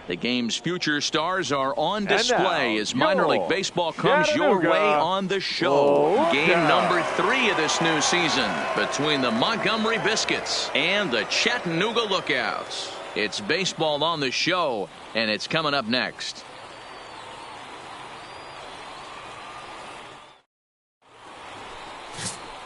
The game's future stars are on display as minor league baseball comes your Chattanooga way on the show. Game number 3 of this new season between the Montgomery Biscuits and the Chattanooga Lookouts. It's baseball on the show, and it's coming up next.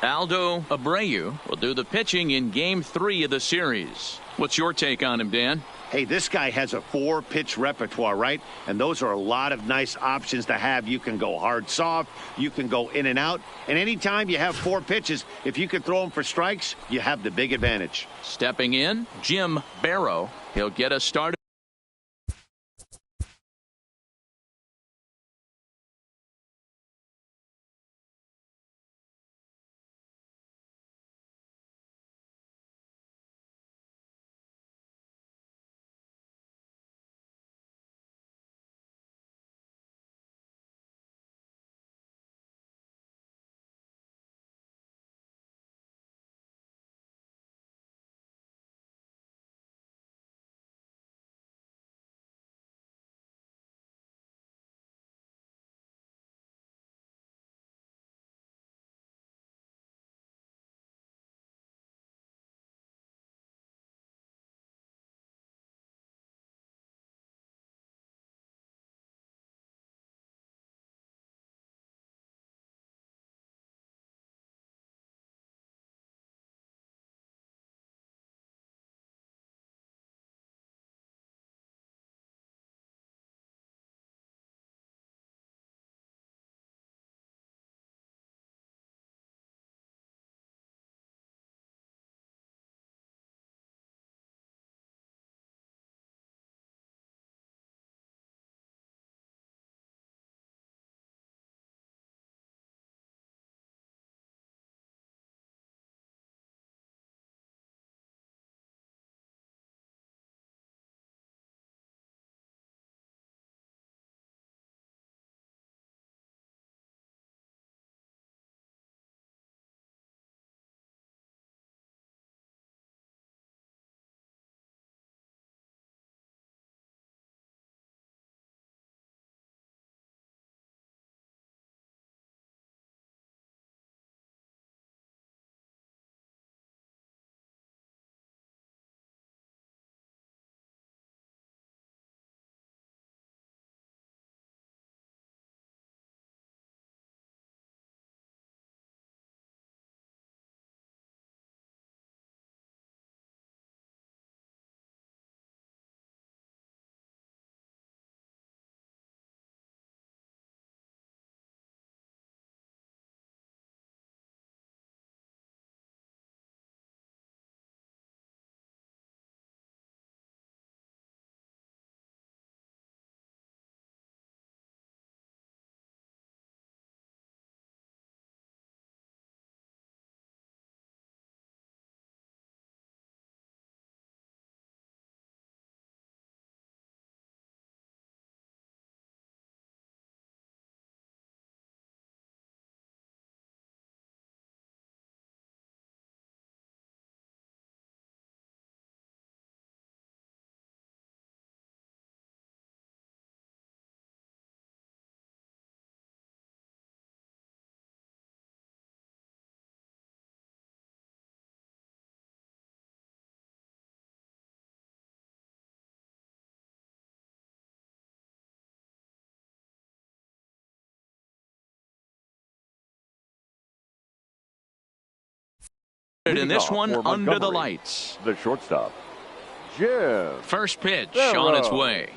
Aldo Abreu will do the pitching in Game 3 of the series. What's your take on him, Dan? Hey, this guy has a 4-pitch repertoire, right? And those are a lot of nice options to have. You can go hard, soft. You can go in and out. And anytime you have 4 pitches, if you can throw them for strikes, you have the big advantage. Stepping in, Jim Barrow. He'll get us started. In this one, under the lights. The shortstop, Jim. First pitch Barrow. on its way.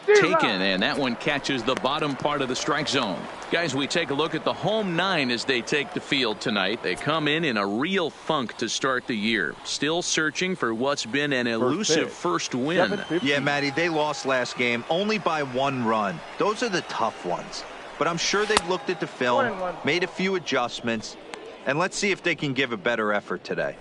Taken, and that one catches the bottom part of the strike zone. Guys, we take a look at the home 9 as they take the field tonight. They come in a real funk to start the year. Still searching for what's been an elusive first win. Yeah, Matty, they lost last game only by 1 run. Those are the tough ones. But I'm sure they've looked at the film, made a few adjustments, and let's see if they can give a better effort today.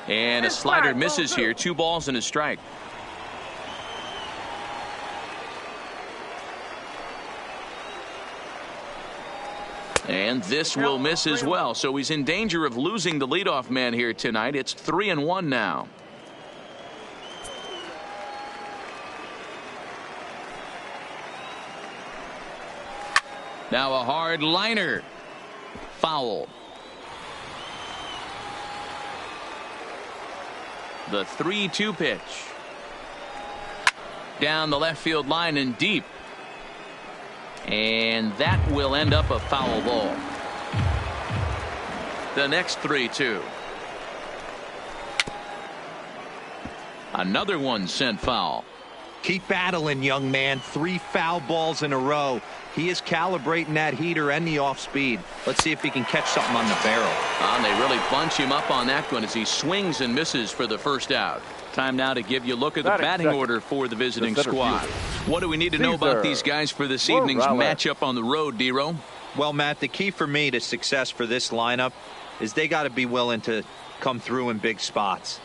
And a slider misses here. 2 balls and a strike. And this will miss as well. So he's in danger of losing the leadoff man here tonight. It's 3-1 now. Now a hard liner. Foul. The 3-2 pitch. Down the left field line and deep. And that will end up a foul ball. The next 3-2. Another one sent foul. Keep battling, young man. 3 foul balls in a row. He is calibrating that heater and the off speed. Let's see if he can catch something on the barrel. And they really bunch him up on that one as he swings and misses for the first out. Time now to give you a look at the batting order for the visiting squad. What do we need to know about these guys for this evening's matchup on the road, D-Row? Well, Matt, the key for me to success for this lineup is they got to be willing to come through in big spots.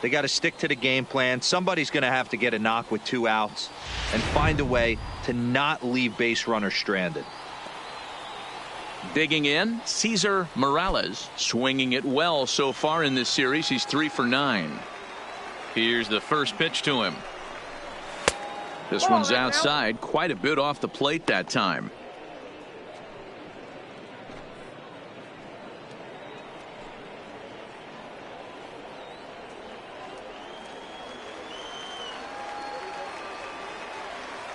They got to stick to the game plan. Somebody's going to have to get a knock with 2 outs and find a way to not leave base runners stranded. Digging in, Cesar Morales, swinging it well so far in this series. He's 3 for 9. Here's the first pitch to him. This one's outside, quite a bit off the plate that time.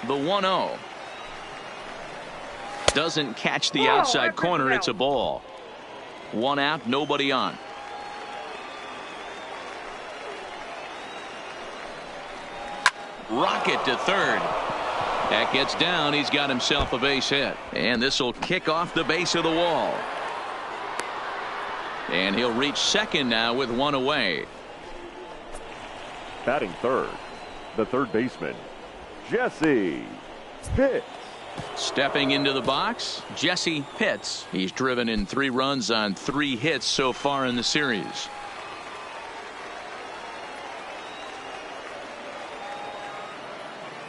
The 1-0. Doesn't catch the outside corner. It's a ball. 1 out, nobody on. Rocket to third. That gets down. He's got himself a base hit. And this will kick off the base of the wall. And he'll reach second now with 1 away. Batting third, the third baseman, Jesse Pitts. Stepping into the box, Jesse Pitts. He's driven in 3 runs on 3 hits so far in the series.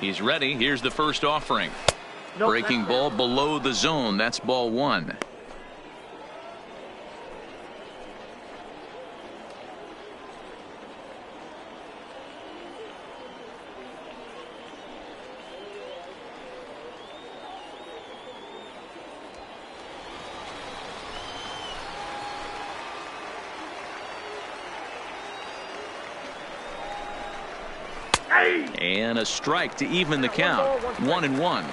He's ready. Here's the first offering. Breaking ball below the zone. That's ball 1. And a strike to even the count. 1-1.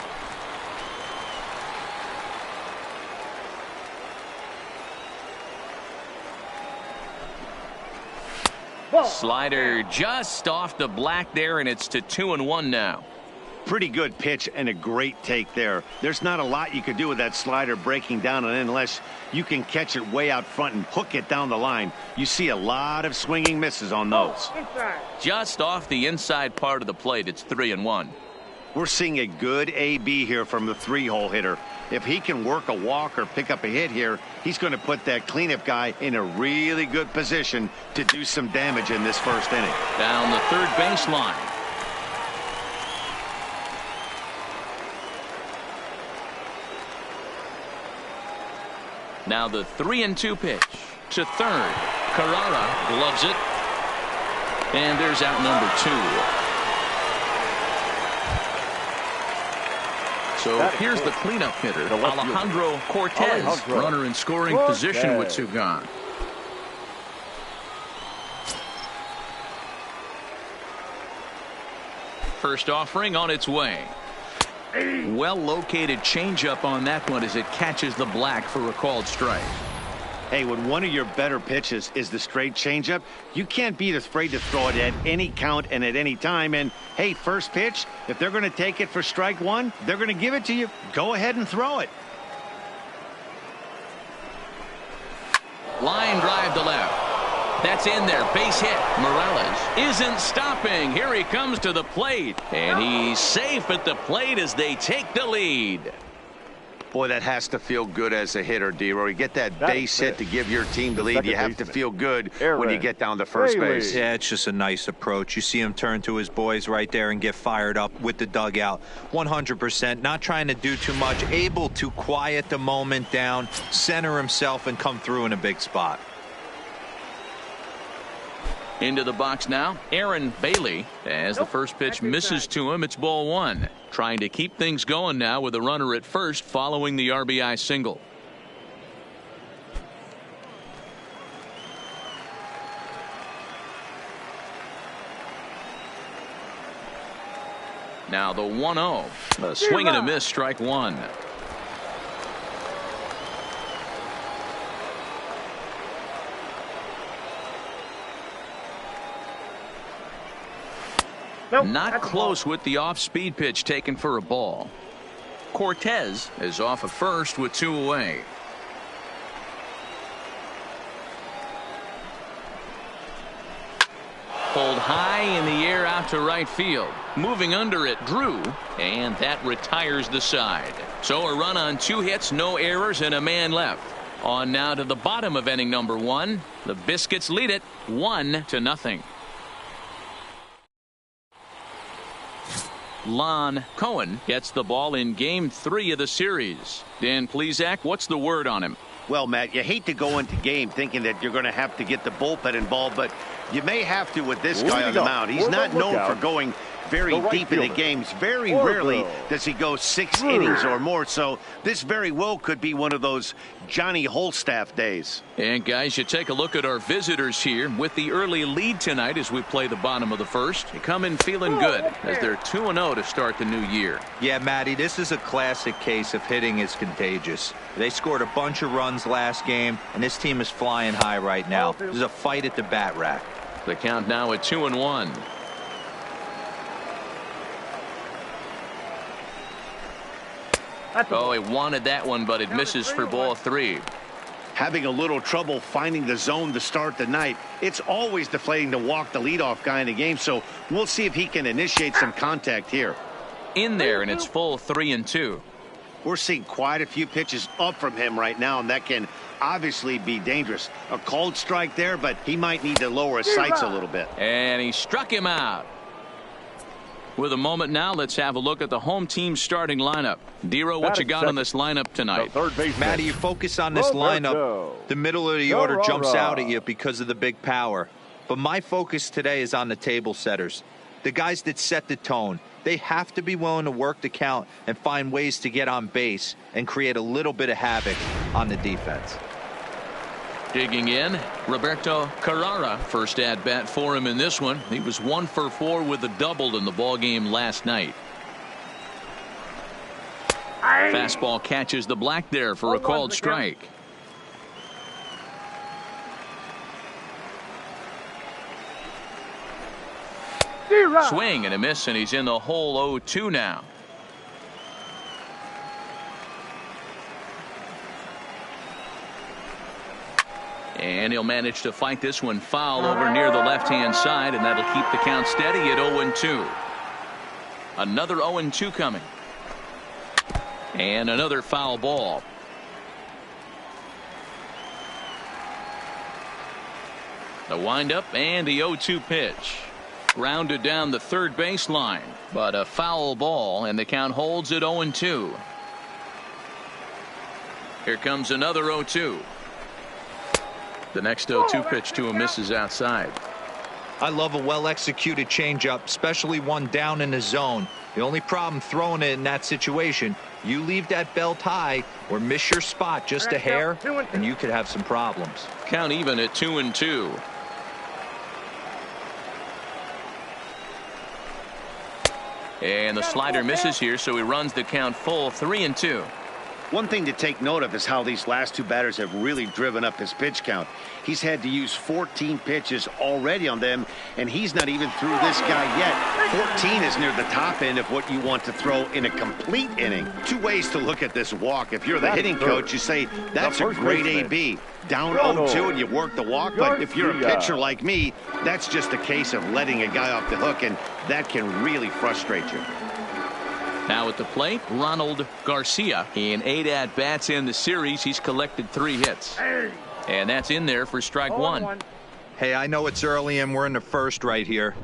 Slider just off the black there, and it's to 2-1 now. Pretty good pitch and a great take there. There's not a lot you could do with that slider breaking down and unless you can catch it way out front and hook it down the line. You see a lot of swinging misses on those. Just off the inside part of the plate. It's 3-1. We're seeing a good AB here from the 3-hole hitter. If he can work a walk or pick up a hit here, he's going to put that cleanup guy in a really good position to do some damage in this first inning. Down the third baseline. Now the 3-2 pitch to third. Carrara gloves it. And there's out number 2. So here's the cleanup hitter, Alejandro Cortez. Runner in scoring position with 2 gone. First offering on its way. Well located changeup on that one as it catches the black for a called strike. Hey, when one of your better pitches is the straight changeup, you can't be afraid to throw it at any count and at any time. And hey, first pitch, if they're going to take it for strike 1, they're going to give it to you. Go ahead and throw it. Line drive to left. That's in there. Base hit. Morales isn't stopping. Here he comes to the plate. And he's safe at the plate as they take the lead. Boy, that has to feel good as a hitter, D-Roy. You get that base hit to give your team the lead. Second You have to baseman, feel good Aaron when you get down to first Bailey. base. Yeah, it's just a nice approach. You see him turn to his boys right there and get fired up with the dugout. 100%, not trying to do too much, able to quiet the moment down, center himself, and come through in a big spot. Into the box now, Aaron Bailey. As the first pitch misses to him, it's ball one. Trying to keep things going now with a runner at first following the RBI single. Now the 1-0. A swing and a miss, strike one. Not close with the off-speed pitch taken for a ball. Cortez is off at first with two away. Pulled high in the air out to right field. Moving under it, Drew, and that retires the side. So a run on 2 hits, no errors, and a man left. On now to the bottom of inning number 1. The Biscuits lead it 1-0. Lon Cohen gets the ball in game 3 of the series. Dan Plesac, what's the word on him? Well, Matt, you hate to go into game thinking that you're going to have to get the bullpen involved, but you may have to with this guy on the mound. He's not known for going very deep into games. Very rarely does he go 6 innings or more, so this very well could be one of those Johnny Holstaff days. And guys, you take a look at our visitors here with the early lead tonight as we play the bottom of the first. They come in feeling good as they're 2-0 to start the new year. Yeah, Matty, this is a classic case of hitting is contagious. They scored a bunch of runs last game, and this team is flying high right now. There's a fight at the bat rack. The count now at 2-1. Oh, he wanted that one, but it misses for ball 3. Having a little trouble finding the zone to start the night. It's always deflating to walk the leadoff guy in the game, so we'll see if he can initiate some contact here. In there, and it's full 3-2. We're seeing quite a few pitches up from him right now, and that can obviously be dangerous. A called strike there, but he might need to lower his sights a little bit. And he struck him out. With a moment now, let's have a look at the home team starting lineup. Dero, what you got on this lineup tonight? Matty, you focus on this lineup. The middle of the order jumps out at you because of the big power. But my focus today is on the table setters. The guys that set the tone. They have to be willing to work the count and find ways to get on base and create a little bit of havoc on the defense. Digging in, Roberto Carrara, first at bat for him in this one. He was 1 for 4 with a double in the ball game last night. Fastball catches the black there for a called strike. Swing and a miss, and he's in the hole 0-2 now. And he'll manage to fight this one foul over near the left-hand side, and that'll keep the count steady at 0-2. Another 0-2 coming. And another foul ball. The windup and the 0-2 pitch. Grounded down the third baseline, but a foul ball, and the count holds at 0-2. Here comes another 0-2. The next 0-2 pitch to him misses outside. I love a well-executed changeup, especially one down in the zone. The only problem throwing it in that situation, you leave that belt high or miss your spot just a hair, and you could have some problems. Count even at 2-2. And the slider misses here, so he runs the count full 3-2. One thing to take note of is how these last 2 batters have really driven up his pitch count. He's had to use 14 pitches already on them, and he's not even through this guy yet. 14 is near the top end of what you want to throw in a complete inning. 2 ways to look at this walk. If you're the hitting coach, you say, that's a great AB. Down 0-2 and you work the walk, but if you're a pitcher like me, that's just a case of letting a guy off the hook, and that can really frustrate you. Now at the plate, Ronald Garcia. In 8 at-bats in the series, he's collected 3 hits. And that's in there for strike 1. Hey, I know it's early and we're in the first right here,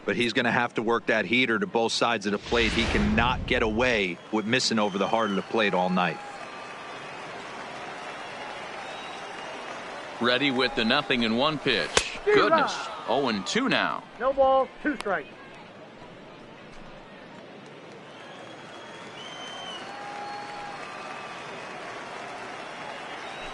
but he's going to have to work that heater to both sides of the plate. He cannot get away with missing over the heart of the plate all night. Ready with the 0-1 pitch. Goodness. 0-2 now. No balls, 2 strikes.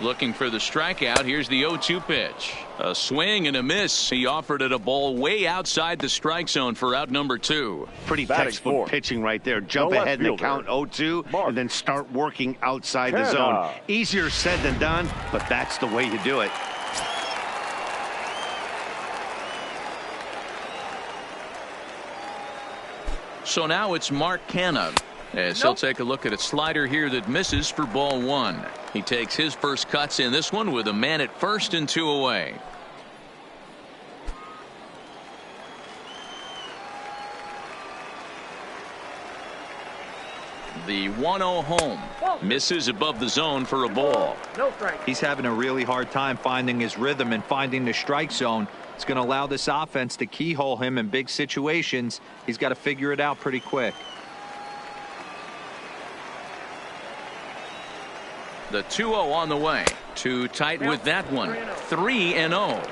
Looking for the strikeout. Here's the 0-2 pitch. A swing and a miss. He offered it a ball way outside the strike zone for out number 2. Pretty textbook pitching right there. Jump ahead in the count 0-2 and then start working outside the zone. Easier said than done, but that's the way you do it. So now it's Mark Canha, as he'll take a look at a slider here that misses for ball 1. He takes his first cuts in this one with a man at first and 2 away. The 1-0 home misses above the zone for a ball. No strike. He's having a really hard time finding his rhythm and finding the strike zone. It's going to allow this offense to keyhole him in big situations. He's got to figure it out pretty quick. The 2-0 on the way. Too tight with that one. 3-0.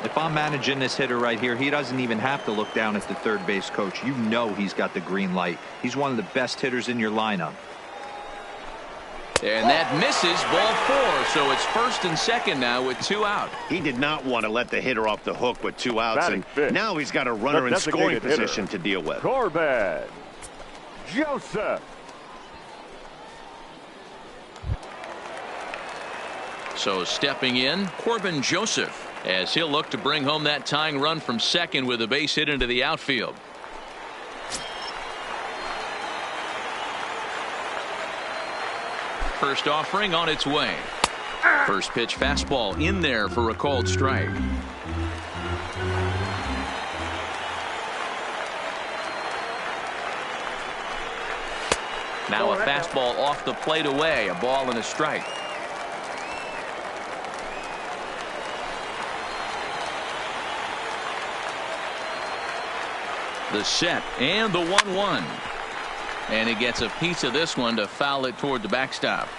If I'm managing this hitter right here, he doesn't even have to look down at the third base coach. You know he's got the green light. He's one of the best hitters in your lineup. And that misses ball 4. So it's first and second now with 2 out. He did not want to let the hitter off the hook with 2 outs. And now he's got a runner in scoring position to deal with. Corbin Joseph. So stepping in, Corbin Joseph, as he'll look to bring home that tying run from second with a base hit into the outfield. First offering on its way. First pitch fastball in there for a called strike. Now a fastball off the plate away, a ball and a strike. The set and the 1-1. And he gets a piece of this one to foul it toward the backstop.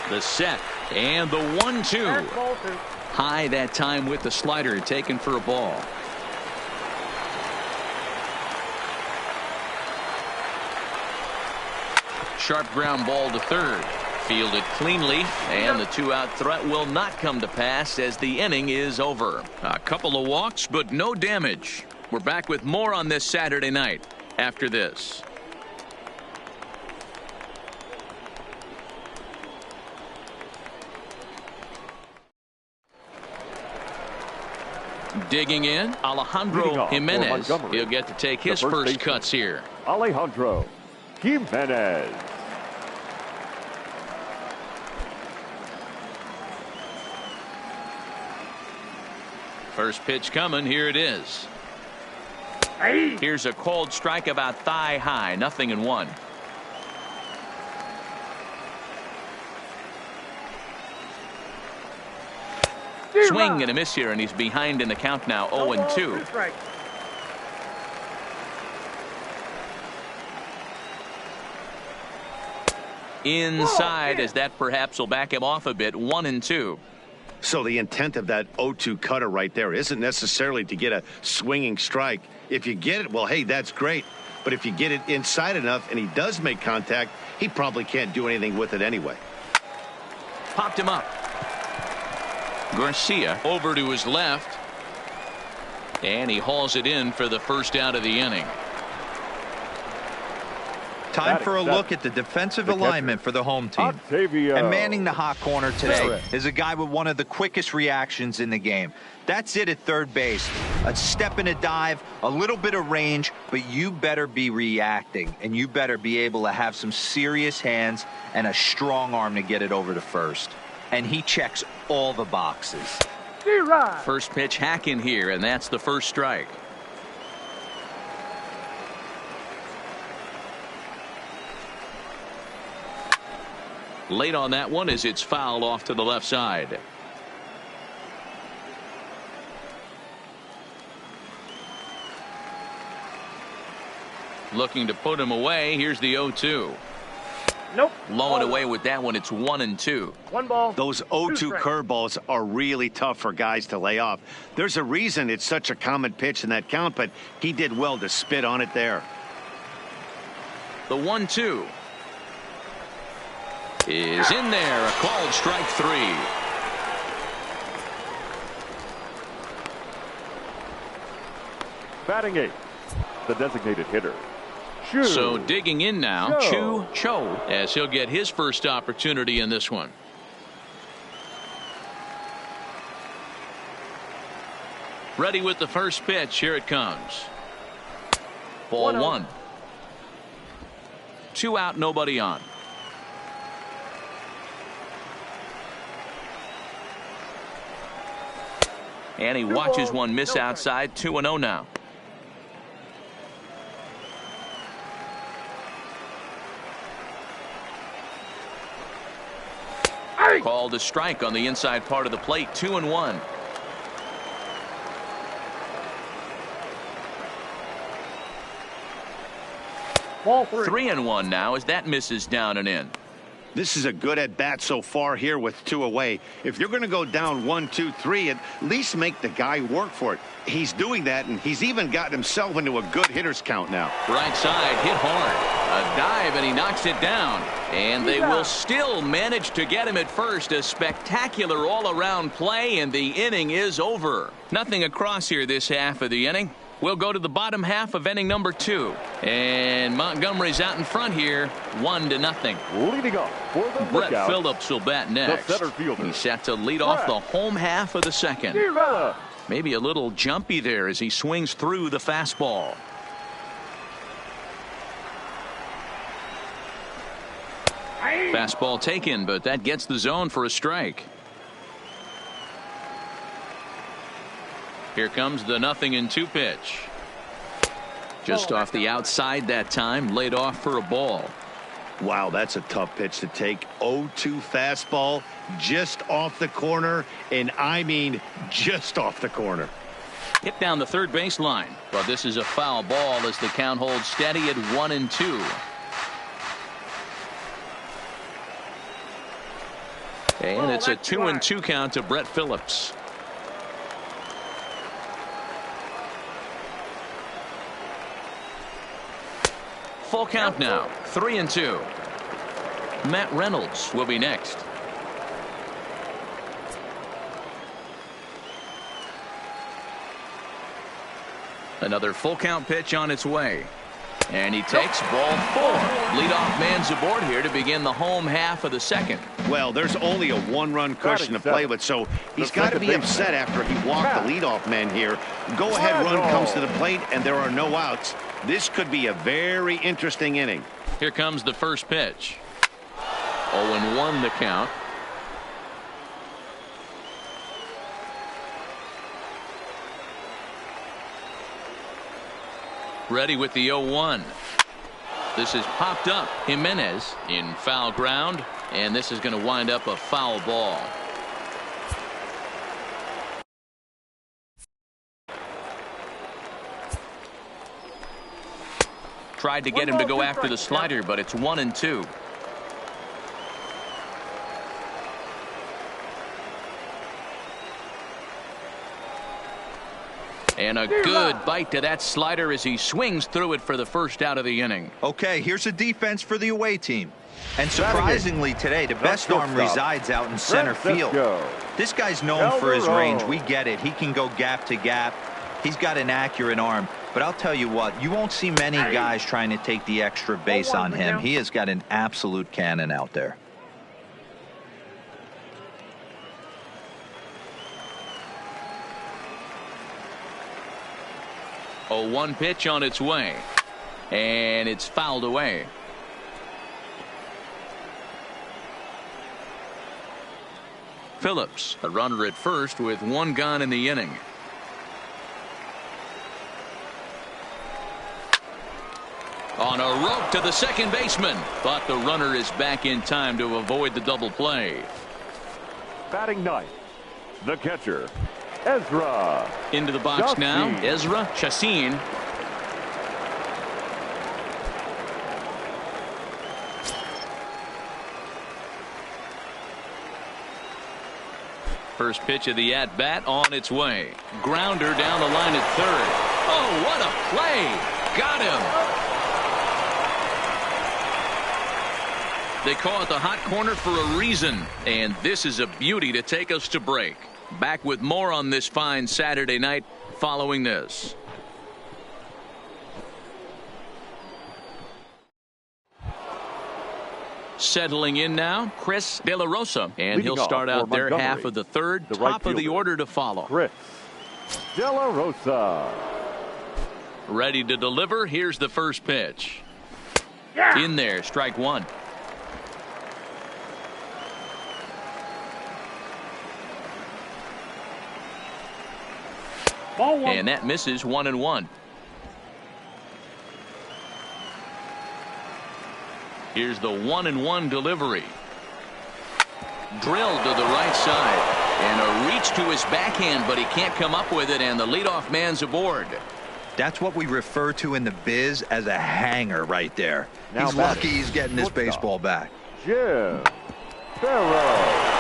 The set and the 1-2. High that time with the slider taken for a ball. Sharp ground ball to third. Fielded cleanly, and the 2-out threat will not come to pass as the inning is over. A couple of walks, but no damage. We're back with more on this Saturday night after this. Digging in, Alejandro Jimenez. He'll get to take his first cuts here. Alejandro Jimenez. First pitch coming. Here it is. Here's a called strike about thigh high. 0-1. Swing and a miss here, and he's behind in the count now. 0-2. Inside, as that perhaps will back him off a bit. 1-2. So the intent of that 0-2 cutter right there isn't necessarily to get a swinging strike. If you get it, well, hey, that's great. But if you get it inside enough and he does make contact, he probably can't do anything with it anyway. Popped him up. Garcia over to his left. And he hauls it in for the first out of the inning. Time for a look at the defensive alignment for the home team. And manning the hot corner today is a guy with one of the quickest reactions in the game. That's it at third base. A step and a dive, a little bit of range, but you better be reacting, and you better be able to have some serious hands and a strong arm to get it over to first. And he checks all the boxes. First pitch hacking here, and that's the first strike. Late on that one as it's fouled off to the left side. Looking to put him away. Here's the 0-2. Nope. Low and away with that one. It's 1-2. One ball. Those 0-2 curveballs are really tough for guys to lay off. There's a reason it's such a common pitch in that count, but he did well to spit on it there. The 1-2 is in there. A called strike 3. Batting 8th, the designated hitter. So digging in now, Chu Cho, as he'll get his first opportunity in this one. Ready with the first pitch. Here it comes. Ball 1. 2 out, nobody on. And he watches one miss outside. 2-0 now. Called a strike on the inside part of the plate. 2-1. Ball 3. 3-1 now as that misses down and in. This is a good at bat so far here with 2 away. If you're going to go down 1, 2, 3, at least make the guy work for it. He's doing that, and he's even gotten himself into a good hitter's count now. Right side hit hard. A dive, and he knocks it down. And they will still manage to get him at first. A spectacular all-around play, and the inning is over. Nothing across here this half of the inning. We'll go to the bottom half of inning number 2. And Montgomery's out in front here, 1-0. Leading off for the Brett lookout, Phillips will bat next. the center fielder. He's set to lead off the home half of the second. Maybe a little jumpy there as he swings through the fastball. Fastball taken, but that gets the zone for a strike. Here comes the 0-2 pitch. Just off the outside that time, laid off for a ball. Wow, that's a tough pitch to take. 0-2 fastball just off the corner, and I mean just off the corner. Hit down the third baseline, but this is a foul ball as the count holds steady at 1-2. And it's a 2-2 count to Brett Phillips. Full count now, 3-2. Matt Reynolds will be next. Another full count pitch on its way. And he takes ball 4. Leadoff man's aboard here to begin the home half of the second. Well, there's only a 1-run cushion to play with, so he's got to be upset after he walked the leadoff man here. Go-ahead run comes to the plate, and there are no outs. This could be a very interesting inning. Here comes the first pitch. 0-1 the count. Ready with the 0-1. This is popped up. Jimenez in foul ground, and this is going to wind up a foul ball. Tried to get him to go after the slider, but it's 1-2. And a good bite to that slider as he swings through it for the first out of the inning. Okay, here's a defense for the away team. And surprisingly today, the best arm resides out in center field. This guy's known for his range. We get it. He can go gap to gap. He's got an accurate arm. But I'll tell you what, you won't see many guys trying to take the extra base on him. He has got an absolute cannon out there. A 1 pitch on its way, and it's fouled away. Phillips, a runner at first with one gone in the inning. On a rope to the second baseman, but the runner is back in time to avoid the double play. Batting ninth, the catcher, Ezra. Into the box now, Ezra Chassin. First pitch of the at-bat on its way. Grounder down the line at third. Oh, what a play! Got him! They call it the hot corner for a reason, and this is a beauty to take us to break. Back with more on this fine Saturday night following this. Settling in now, Chris De La Rosa, and he'll start out their half of the third. Top of the order to follow. Chris De La Rosa. Ready to deliver. Here's the first pitch. In there, strike one. Ball one. And that misses 1-1. Here's the 1-1 delivery. Drilled to the right side. And a reach to his backhand, but he can't come up with it, and the leadoff man's aboard. That's what we refer to in the biz as a hanger right there. Now he's lucky he's getting this baseball back. Jim Farrow.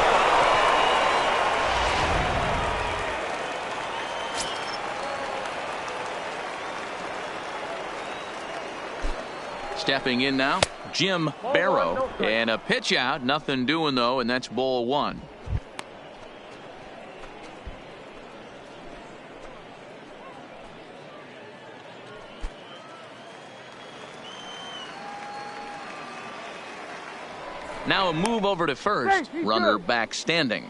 Stepping in now, Jim Barrow. And a pitch out, nothing doing though, and that's ball one. Now a move over to first. Runner back standing.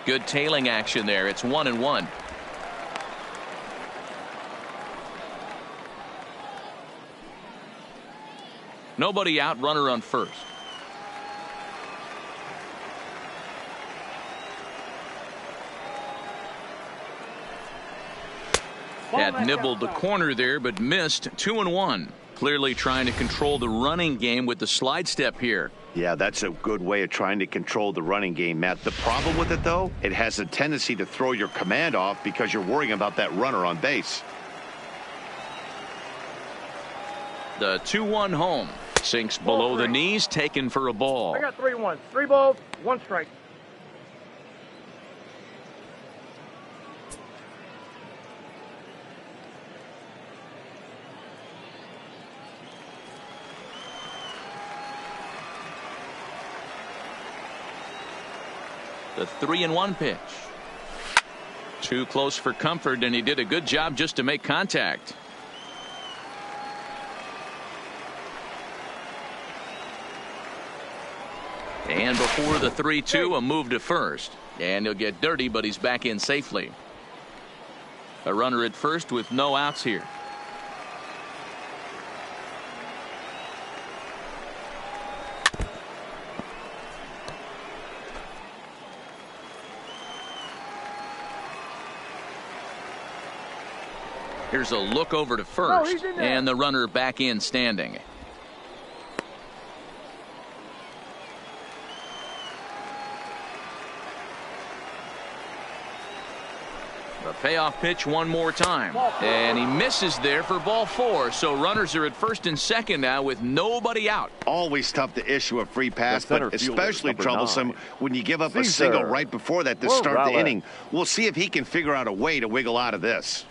Good tailing action there. It's 1-1. Nobody out, runner on first. Had nibbled the corner there, but missed. 2-1. Clearly trying to control the running game with the slide step here. Yeah, that's a good way of trying to control the running game, Matt. The problem with it, though, it has a tendency to throw your command off because you're worrying about that runner on base. The 2-1 home. Sinks below the knees, taken for a ball. I got 3-1. 3 balls, 1 strike. The 3-1 pitch. Too close for comfort, and he did a good job just to make contact. And before the 3-2, a move to first. And he'll get dirty, but he's back in safely. A runner at first with no outs here. Here's a look over to first, and the runner back in standing. The payoff pitch one more time, and he misses there for ball 4. So runners are at first and second now with nobody out. Always tough to issue a free pass, but especially troublesome when you give up a single right before that to start the inning. We'll see if he can figure out a way to wiggle out of this.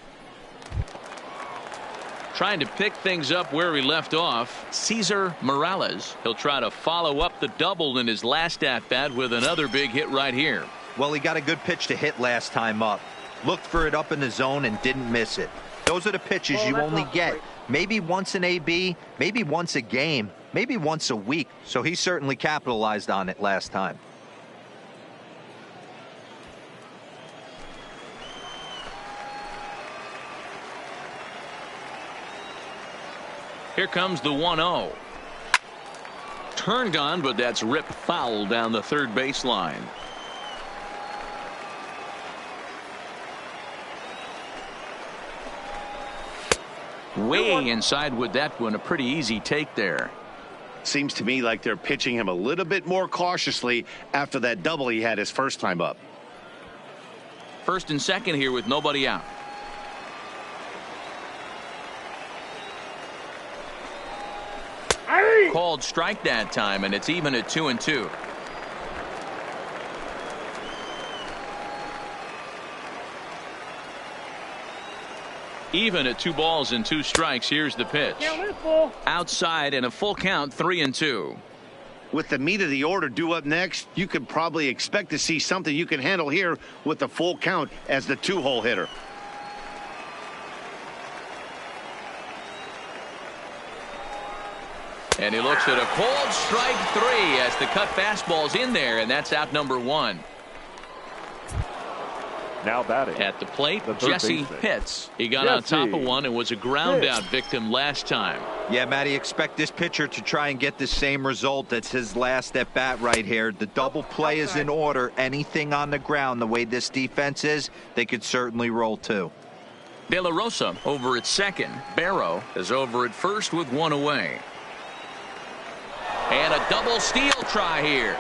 Trying to pick things up where he left off, Cesar Morales. He'll try to follow up the double in his last at-bat with another big hit right here. Well, he got a good pitch to hit last time up. Looked for it up in the zone and didn't miss it. Those are the pitches you only get maybe once an AB, maybe once a game, maybe once a week. So he certainly capitalized on it last time. Here comes the 1-0. Turned on, but that's ripped foul down the third baseline. Way inside with that one. A pretty easy take there. Seems to me like they're pitching him a little bit more cautiously after that double he had his first time up. First and second here with nobody out. Called strike that time, and it's even at 2-2. Even at 2 balls and 2 strikes. Here's the pitch. Outside and a full count, 3-2. With the meat of the order due up next, you could probably expect to see something you can handle here with the full count as the 2-hole hitter. And he looks at a cold strike 3 as the cut fastball's in there, and that's out number 1. Now batting at the plate, the third Jesse baseman. Pitts. He got on top of one and was a ground out victim last time. Yeah, Matty, expect this pitcher to try and get the same result. That's his last at bat right here. The double play is in order. Anything on the ground, the way this defense is, they could certainly roll too. De La Rosa over at second. Barrow is over at first with 1 away. And a double steal try here.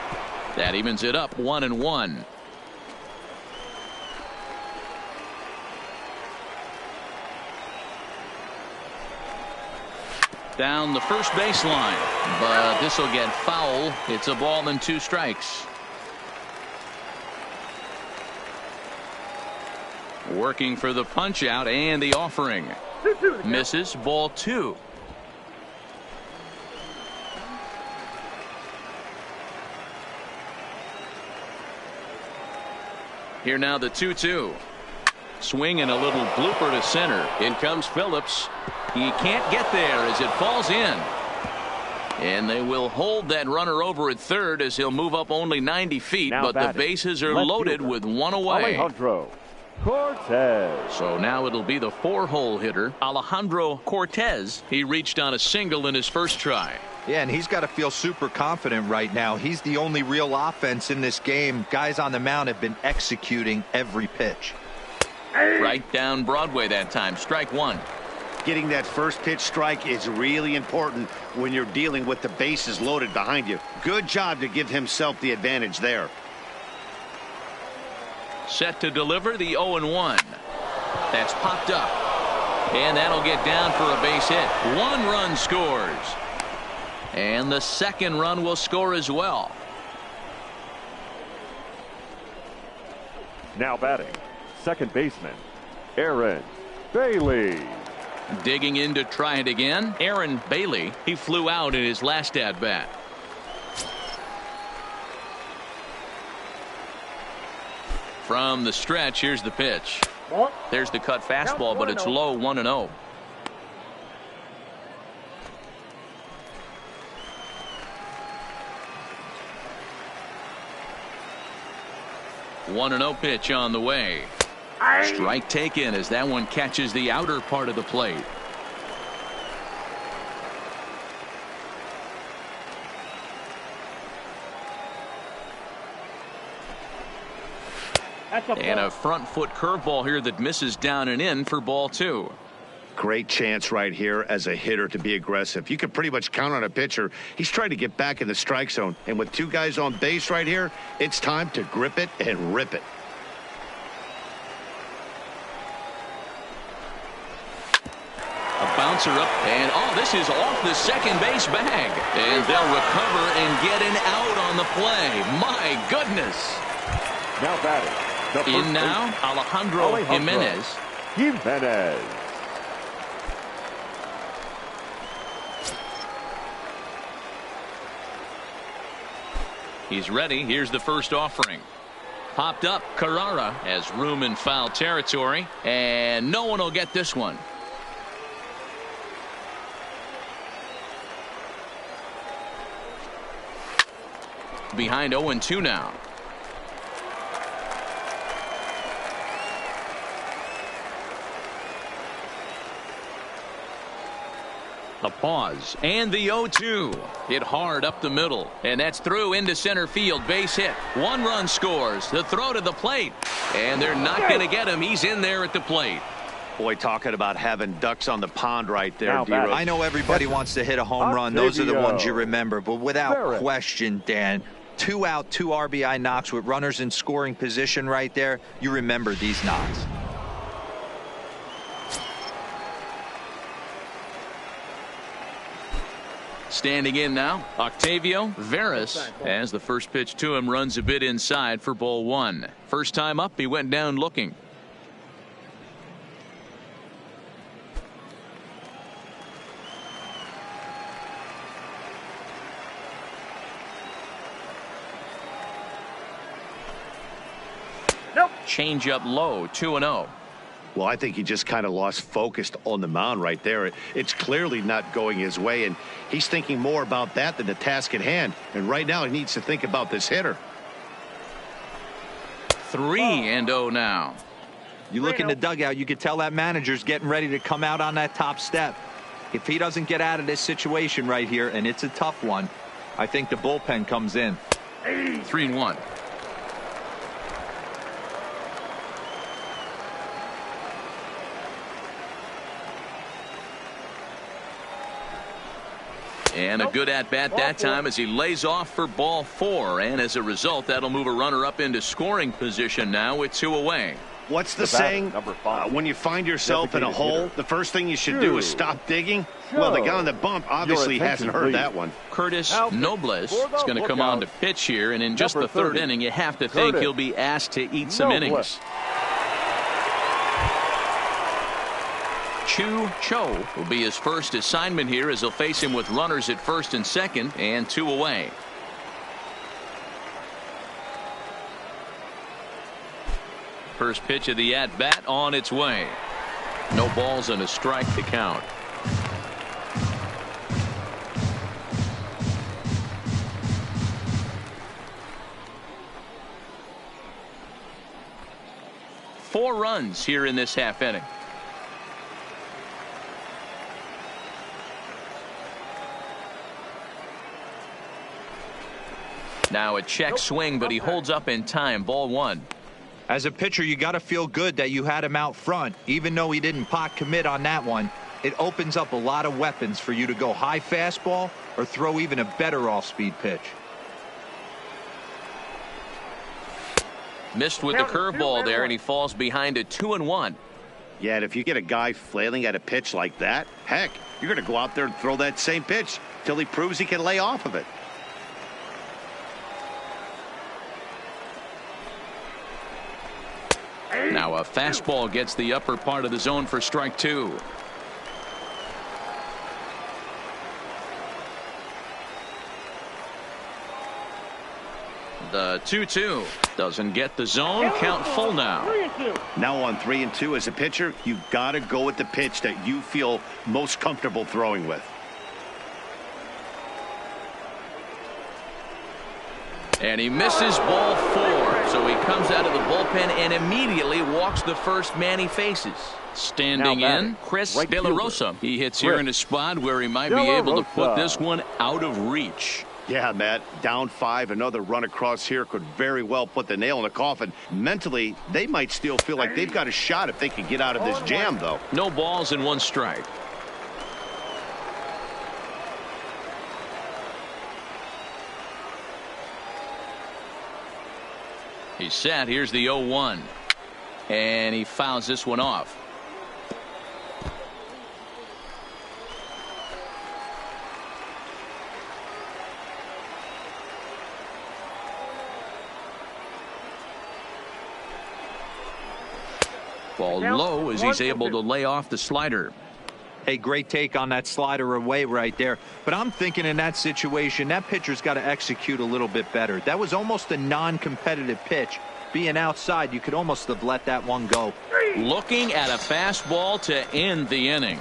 That evens it up 1-1. Down the first baseline, but this will get foul. It's a ball and 2 strikes. Working for the punch out and the offering. Misses, ball 2. Here now the 2-2. Swing and a little blooper to center. In comes Phillips. He can't get there as it falls in. And they will hold that runner over at third as he'll move up only 90 feet. Now but batting, the bases are left loaded fielder, with 1 away. Alejandro Cortez. So now it'll be the 4-hole hitter, Alejandro Cortez. He reached on a single in his first try. Yeah, and he's got to feel super confident right now. He's the only real offense in this game. Guys on the mound have been executing every pitch. Right down Broadway that time. Strike 1. Getting that first pitch strike is really important when you're dealing with the bases loaded behind you. Good job to give himself the advantage there. Set to deliver the 0-1. That's popped up. And that'll get down for a base hit. 1 run scores. And the second run will score as well. Now batting, second baseman, Aaron Bailey. Digging in to try it again, Aaron Bailey. He flew out in his last at bat. From the stretch, here's the pitch. There's the cut fastball, but it's low, 1-0. One and 0 pitch on the way. Strike taken as that one catches the outer part of the plate. And a front foot curveball here that misses down and in for ball 2. Great chance right here as a hitter to be aggressive. You can pretty much count on a pitcher. He's trying to get back in the strike zone. And with 2 guys on base right here, it's time to grip it and rip it. A bouncer up, and this is off the second base bag. And they'll recover and get an out on the play. My goodness. Now batting, the first In now, baseman, Alejandro Jimenez. Jimenez. He's ready. Here's the first offering. Popped up. Carrara has room in foul territory, and no one will get this one. Behind 0-2 now. The pause and the 0-2. Hit hard up the middle, and that's through into center field. Base hit. 1 run scores. The throw to the plate, and they're not going to get him. He's in there at the plate. Boy, talking about having ducks on the pond right there, Now, I know everybody wants to hit a home run. Those are the ones you remember. But without question, Dan, 2 out, 2 RBI knocks with runners in scoring position right there. You remember these knocks. Standing in now, Octavio Veras, as the first pitch to him runs a bit inside for ball 1. First time up, he went down looking. Nope. Change up low, 2-0. Well, I think he just kind of lost focus on the mound right there. It's clearly not going his way, and he's thinking more about that than the task at hand. And right now he needs to think about this hitter. 3-0 now. You look in the dugout, you could tell that manager's getting ready to come out on that top step. If he doesn't get out of this situation right here, and it's a tough one, I think the bullpen comes in. 3-1. And a good at-bat that time as he lays off for ball 4. And as a result, that'll move a runner up into scoring position now with 2 away. What's the saying? When you find yourself in a hole, the first thing you should do is stop digging. Well, the guy on the bump obviously hasn't heard that one. Curtis Nobles is going to come on to pitch here. And in just the 3rd inning, you have to think he'll be asked to eat some innings. Chu Cho will be his first assignment here as he'll face him with runners at first and second and 2 away. First pitch of the at-bat on its way. No balls and a strike to count. Four runs here in this half inning. Now a check swing, but he holds up in time. Ball 1. As a pitcher, you got to feel good that you had him out front. Even though he didn't pot commit on that one, it opens up a lot of weapons for you to go high fastball or throw even a better off-speed pitch. Missed with the curveball there, and he falls behind a 2-1. Yeah, and if you get a guy flailing at a pitch like that, heck, you're going to go out there and throw that same pitch till he proves he can lay off of it. Now a fastball gets the upper part of the zone for strike 2. The 2-2 doesn't get the zone. Count full now. 3-2. Now on 3-2 as a pitcher, you got to go with the pitch that you feel most comfortable throwing with. And he misses ball 4. So he comes out of the bullpen and immediately walks the first man he faces. Standing in, Chris De La Rosa. He hits here in a spot where he might be able to put this one out of reach. Yeah, Matt, down 5, another run across here could very well put the nail in the coffin. Mentally, they might still feel like they've got a shot if they can get out of this jam, though. No balls and 1 strike. He's set. Here's the 0-1. And he fouls this one off. Ball low as he's able to lay off the slider. Hey, great take on that slider away right there. But I'm thinking in that situation, that pitcher's got to execute a little bit better. That was almost a non-competitive pitch. Being outside, you could almost have let that one go. Looking at a fastball to end the inning.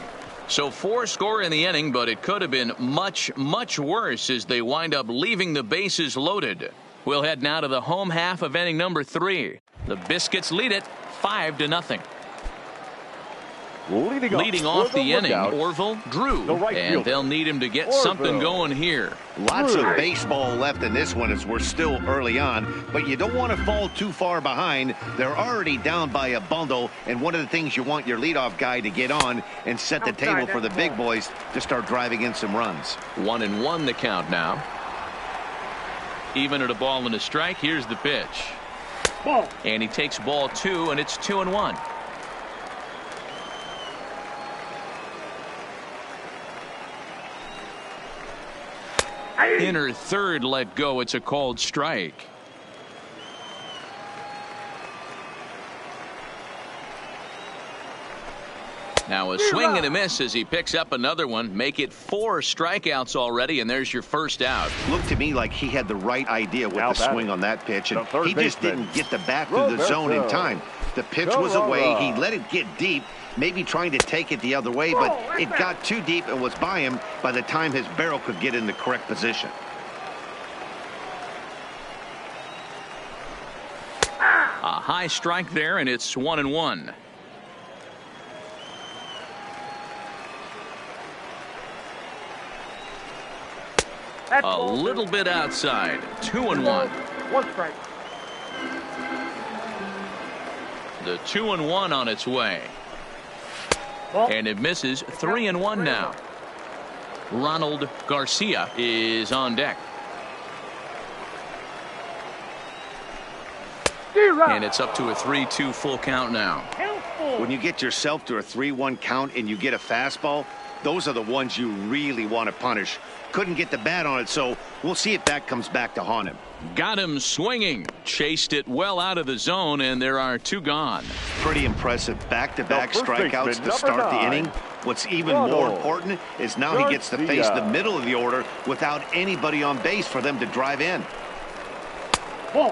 So 4 score in the inning, but it could have been much, much worse as they wind up leaving the bases loaded. We'll head now to the home half of inning number 3. The Biscuits lead it 5-0. Leading off for the inning, lookout, Orville Drew, the right and fielder, they'll need him to get Orville. something going here. Lots of baseball left in this one as we're still early on, but you don't want to fall too far behind. They're already down by a bundle, and one of the things you want your leadoff guy to get on and set the table for the big boys to start driving in some runs. 1-1 the count now. Even at a ball and a strike, here's the pitch. Ball. And he takes ball 2, and it's 2-1. Inner third let go. It's a called strike. Now a swing and a miss as he picks up another one. Make it 4 strikeouts already, and there's your first out. Looked to me like he had the right idea with Now the batting, swing on that pitch, and the he third just baseman, didn't get the bat through the zone in time. The pitch was away. He let it get deep, maybe trying to take it the other way, but it got too deep and was by him by the time his barrel could get in the correct position. A high strike there, and it's 1-1. A little bit outside. 2-1. 1 strike. The 2-1 on its way. Ball. And it misses. 3-1 now. Ronald Garcia is on deck. And it's up to a 3-2 full count now. When you get yourself to a 3-1 count and you get a fastball, those are the ones you really want to punish. Couldn't get the bat on it, so we'll see if that comes back to haunt him. Got him swinging. Chased it well out of the zone, and there are 2 gone. Pretty impressive back-to-back The first strikeouts baseman, to start number the 9, inning. What's even more important is now he gets to face Garcia. the middle of the order without anybody on base for them to drive in.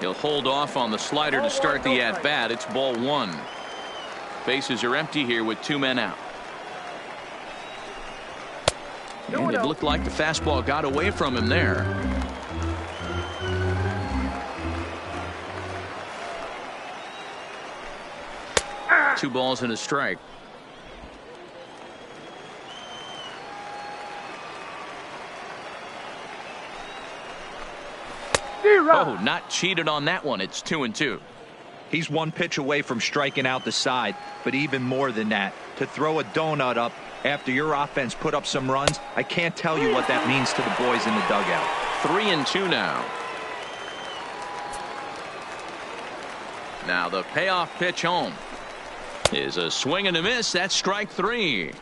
He'll hold off on the slider to start the at-bat. It's ball 1. Bases are empty here with 2 men out. And it looked like the fastball got away from him there. Two balls and a strike. Oh, not cheated on that one. It's 2-2. He's 1 pitch away from striking out the side, but even more than that, to throw a donut up after your offense put up some runs, I can't tell you what that means to the boys in the dugout. 3-2 now. Now the payoff pitch home is a swing and a miss. That's strike 3.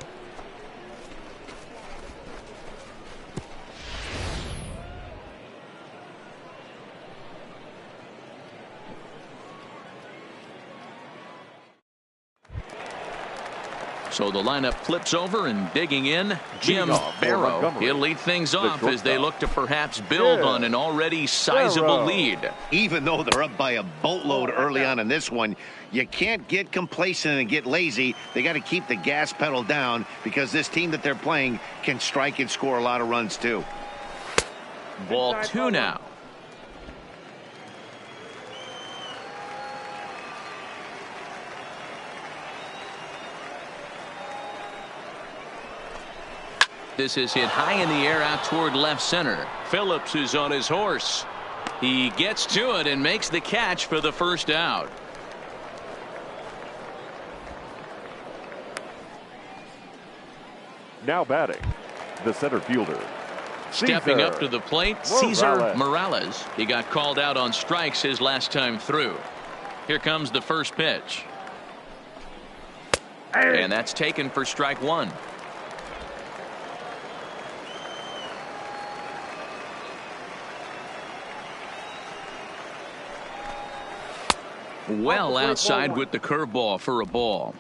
So the lineup flips over, and digging in, Jim Barrow. He'll lead things off as they look to perhaps build on an already sizable lead. Even though they're up by a boatload early on in this one, you can't get complacent and get lazy. They got to keep the gas pedal down because this team that they're playing can strike and score a lot of runs too. Ball 2 now. This is hit high in the air out toward left center. Phillips is on his horse. He gets to it and makes the catch for the first out. Now batting, the center fielder. Stepping Cesar up to the plate, Cesar Morales. He got called out on strikes his last time through. Here comes the first pitch. And that's taken for strike 1. Well outside with the curveball for a ball.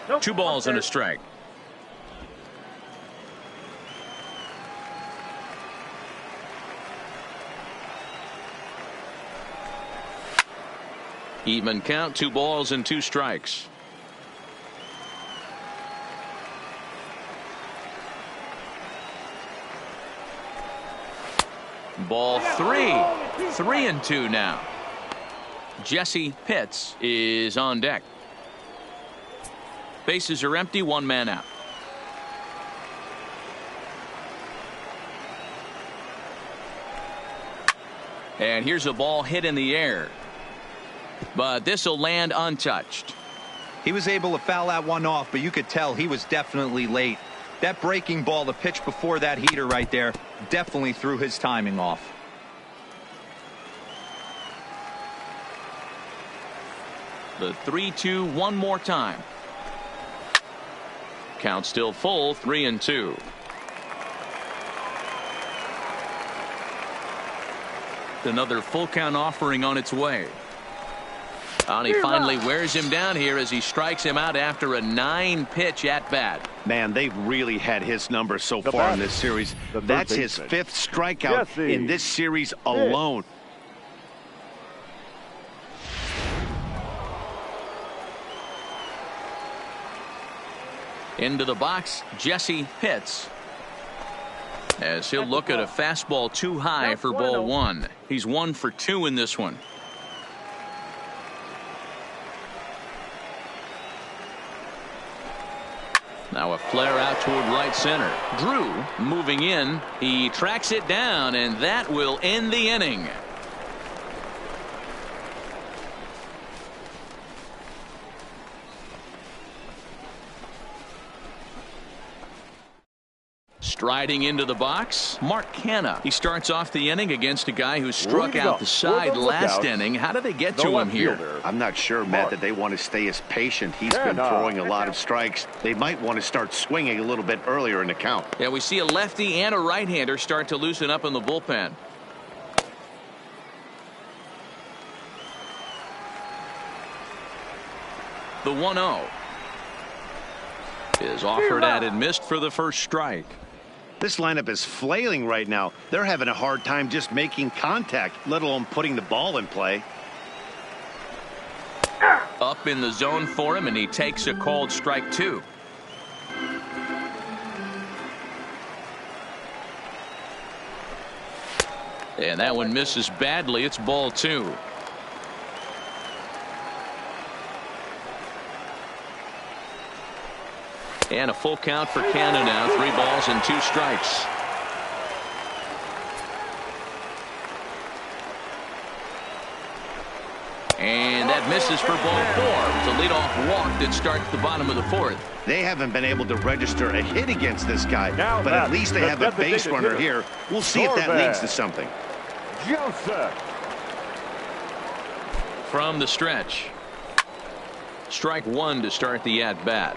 Nope. 2 balls and a strike. Even count, 2 balls and 2 strikes. Ball 3. 3-2 now. Jesse Pitts is on deck. Bases are empty, one man out. And here's a ball hit in the air, but this will land untouched. He was able to foul that one off, but you could tell he was definitely late. That breaking ball, the pitch before that heater right there, definitely threw his timing off. The 3-2 one more time. Count still full, 3-2. Another full count offering on its way. And he finally wears him down here as he strikes him out after a 9-pitch at bat. Man, they've really had his number so far in this series. That's his 5th strikeout in this series alone. Into the box, Jesse Pitts, as he'll look at a fastball too high for ball 1. He's 1 for 2 in this one. Now a flare out toward right center. Drew moving in. He tracks it down, and that will end the inning. Striding into the box, Mark Canha. He starts off the inning against a guy who struck out the side last inning. How did they get to him here? I'm not sure, Matt, that they want to stay as patient. He's been throwing a lot of strikes. They might want to start swinging a little bit earlier in the count. Yeah, we see a lefty and a right-hander start to loosen up in the bullpen. The 1-0 is offered at and missed for the first strike. This lineup is flailing right now. They're having a hard time just making contact, let alone putting the ball in play. Up in the zone for him, and he takes a called strike 2. And that one misses badly. It's ball 2. And a full count for Canha now. 3 balls and 2 strikes. And that misses for ball 4. It's a leadoff walk that starts the bottom of the 4th. They haven't been able to register a hit against this guy, but at least they have a base runner here. We'll see if that leads to something. Joseph. From the stretch. Strike 1 to start the at-bat.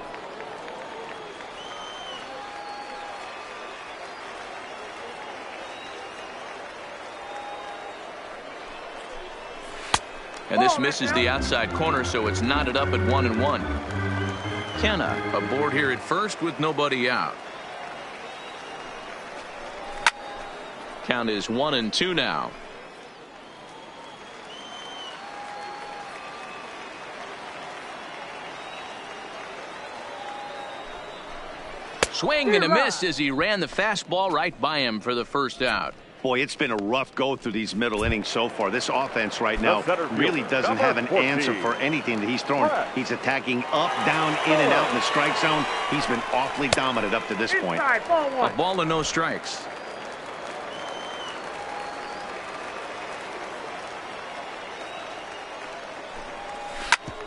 And this misses the outside corner, so it's knotted up at 1-1. Canha aboard here at first with nobody out. Count is 1-2 now. Swing and a miss as he ran the fastball right by him for the first out. Boy, it's been a rough go through these middle innings so far. This offense right now really doesn't have an answer for anything that he's throwing. He's attacking up, down, in and out in the strike zone. He's been awfully dominant up to this point. A ball and no strikes.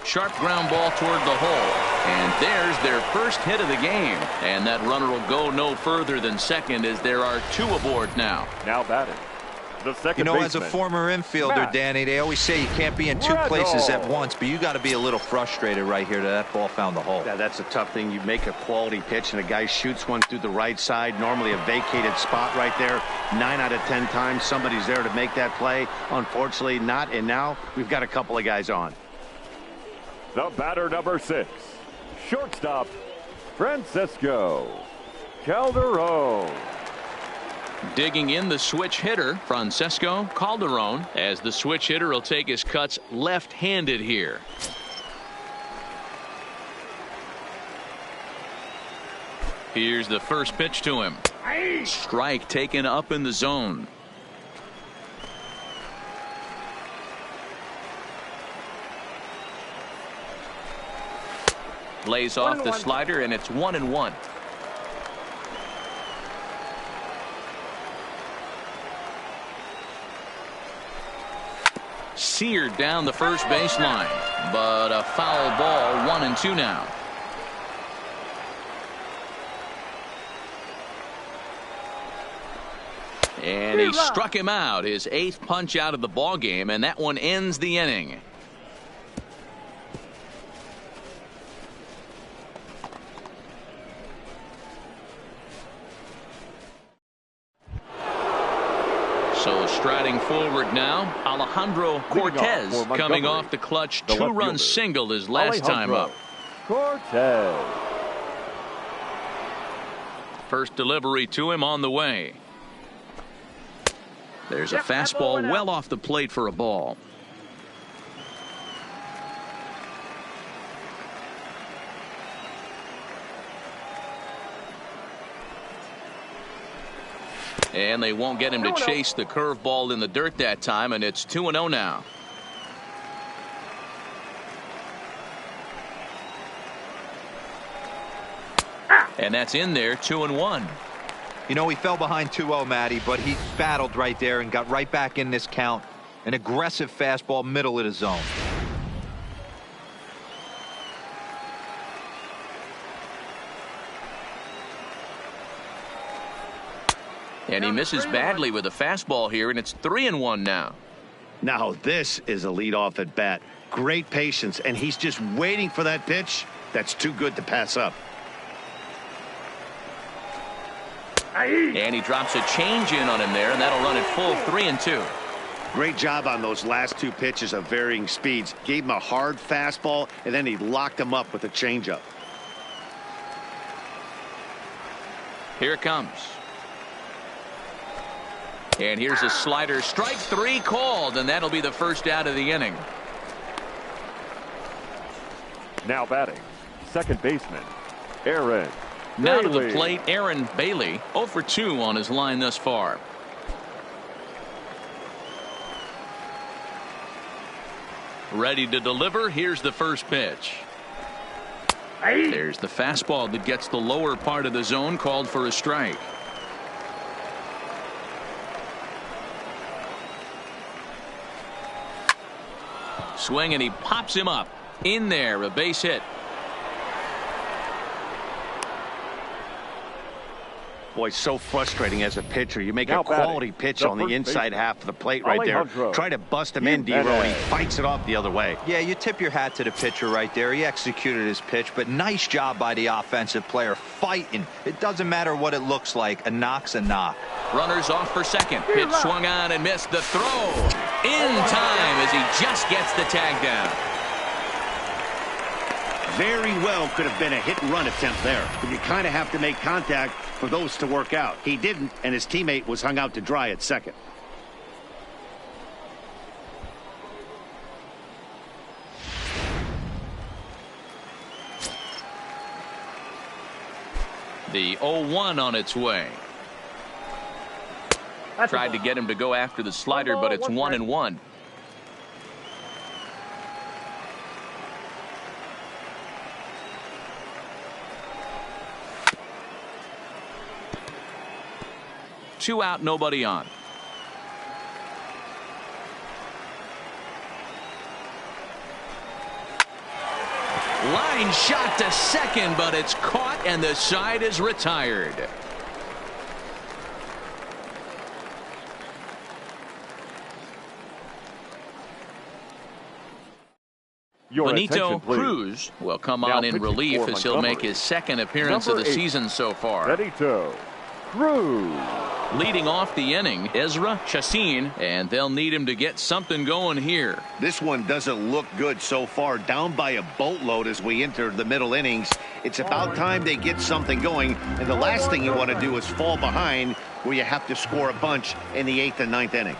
Sharp ground ball toward the hole. And there's their first hit of the game. And that runner will go no further than second as there are 2 aboard now. Now batting. The second You know, baseman. as a former infielder, Danny, they always say you can't be in 2 places at once, but you got to be a little frustrated right here that ball found the hole. Yeah, that's a tough thing. You make a quality pitch and a guy shoots one through the right side, normally a vacated spot right there. 9 out of 10 times somebody's there to make that play. Unfortunately not, and now we've got a couple of guys on. The batter, number 6. Shortstop, Francisco Calderon. Digging in the switch hitter, Francisco Calderon, as the switch hitter will take his cuts left-handed here. Here's the first pitch to him. Strike taken up in the zone. Lays off the slider, and it's 1-1. Seared down the first baseline, but a foul ball. 1-2 now. And he struck him out, his 8th punch out of the ball game, and that one ends the inning. So striding forward now, Alejandro Cortez coming off the clutch 2-run single his last time up. Cortez. First delivery to him on the way. There's a fastball well off the plate for a ball. And they won't get him to chase the curveball in the dirt that time, and it's 2-0 now. And that's in there, 2-1. You know, he fell behind 2-0, Matty, but he battled right there and got right back in this count. An aggressive fastball, middle of the zone. And he misses badly with a fastball here, and it's 3-1 now. Now this is a leadoff at bat. Great patience, and he's just waiting for that pitch. That's too good to pass up. And he drops a change in on him there, and that'll run it full 3-2. Great job on those last 2 pitches of varying speeds. Gave him a hard fastball, and then he locked him up with a changeup. Here it comes. And here's a slider. Strike 3 called, and that'll be the first out of the inning. Now batting, second baseman, Aaron Now to the Bailey. plate, Aaron Bailey, 0 for 2 on his line thus far. Ready to deliver. Here's the first pitch. There's the fastball that gets the lower part of the zone, called for a strike. Swing, and he pops him up. In there, a base hit. Boy, so frustrating as a pitcher. You make Now a quality batting, pitch the on the first inside baseman, half of the plate right there. Alejandro Try to bust him in, D-Row, and he fights it off the other way. Yeah, you tip your hat to the pitcher right there. He executed his pitch, but nice job by the offensive player fighting. It doesn't matter what it looks like. A knock's a knock. Runners off for second. Pitch swung on and missed. The throw in time as he just gets the tag down. Very well could have been a hit-and-run attempt there, but you kind of have to make contact for those to work out. He didn't, and his teammate was hung out to dry at second. The 0-1 on its way. Tried to get him to go after the slider, but it's 1-1. Two out, nobody on. Line shot to second, but it's caught, and the side is retired. Your Benito attention, please. Cruz will come Now on in pitching relief for as he'll make Montgomery. his second appearance of Number the 8, season so far. Benito Cruz. Leading off the inning, Ezra Chassin, and they'll need him to get something going here. This one doesn't look good so far. Down by a boatload as we enter the middle innings. It's about time they get something going, and the last thing you want to do is fall behind where you have to score a bunch in the 8th and 9th inning.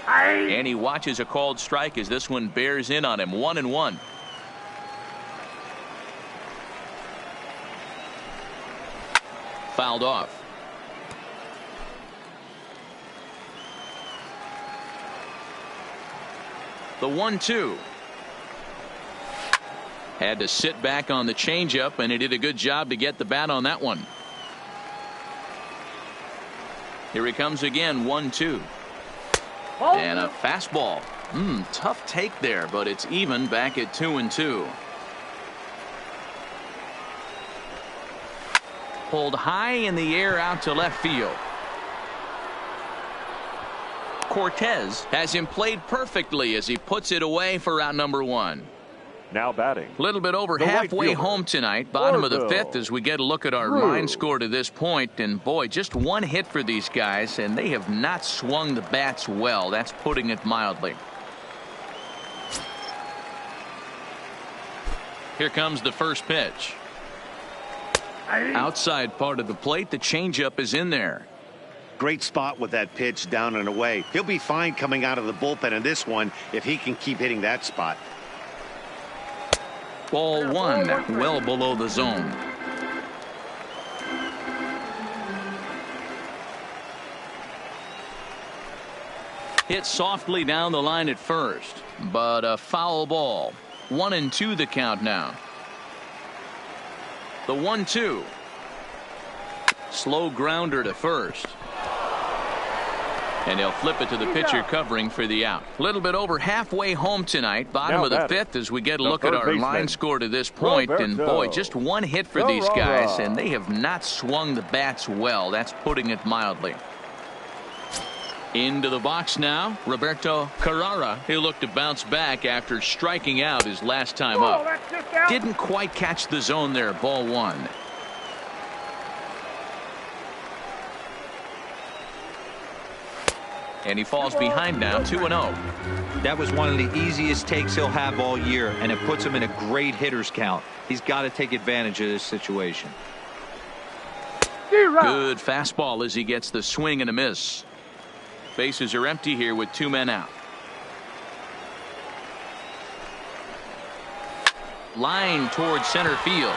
And he watches a called strike as this one bears in on him. 1-1. Fouled off. The 1-2. Had to sit back on the changeup, and he did a good job to get the bat on that one. Here he comes again, 1-2. And a fastball. Tough take there, but it's even back at 2-2. Pulled high in the air out to left field. Cortez has him played perfectly as he puts it away for out number 1. Now batting. A little bit over the right halfway fielder, home tonight. Bottom of the Orville. 5th as we get a look at our line score to this point. And boy, just one hit for these guys, and they have not swung the bats well. That's putting it mildly. Here comes the first pitch. Outside part of the plate, the changeup is in there. Great spot with that pitch down and away. He'll be fine coming out of the bullpen in this one if he can keep hitting that spot. Ball 1, well below the zone. Hit softly down the line at first, but a foul ball. 1-2 the count now. The 1-2. Slow grounder to first. And he'll flip it to the pitcher covering for the out. A little bit over halfway home tonight. Bottom of the 5th as we get a look at our line score to this point. And boy, just one hit for these guys, and they have not swung the bats well. That's putting it mildly. Into the box now, Roberto Carrara. He'll look to bounce back after striking out his last time up. Didn't quite catch the zone there. Ball 1. And he falls behind now, 2-0. That was one of the easiest takes he'll have all year, and it puts him in a great hitter's count. He's got to take advantage of this situation. Good fastball as he gets the swing and a miss. Bases are empty here with 2 men out. Line towards center field.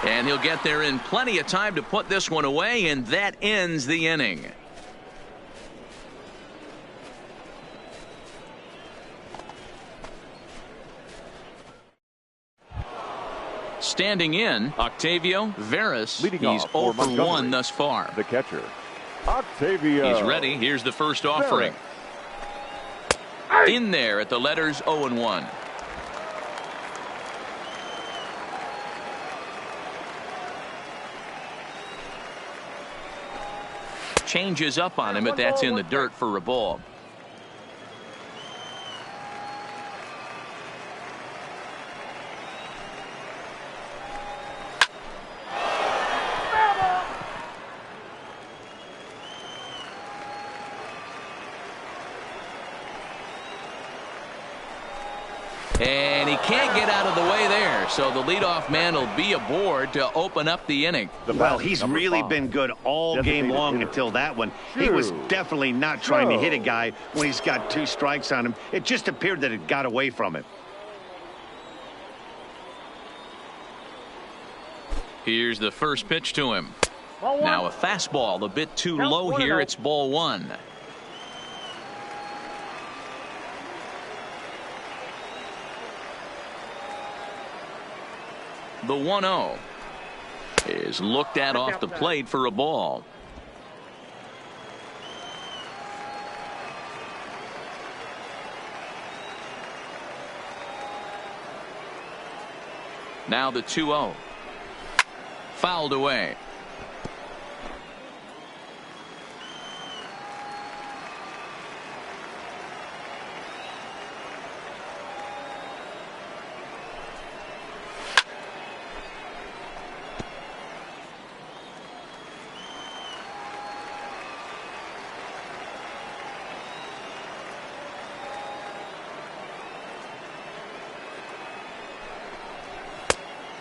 And he'll get there in plenty of time to put this one away, and that ends the inning. Standing in, Octavio Veras. Leading He's off for 0 for 1 Montgomery. thus far. The catcher, Octavio. He's ready. Here's the first offering. In there at the letters 0-1. Changes up on him, but that's in the dirt for a ball. And he can't get out of the way there, so the leadoff man will be aboard to open up the inning. Well, he's really been good all game long until that one. He was definitely not trying to hit a guy when he's got 2 strikes on him. It just appeared that it got away from him. Here's the first pitch to him. Now a fastball, a bit too low here. It's ball 1. The 1-0 is looked at off the plate for a ball. Now the 2-0. Fouled away.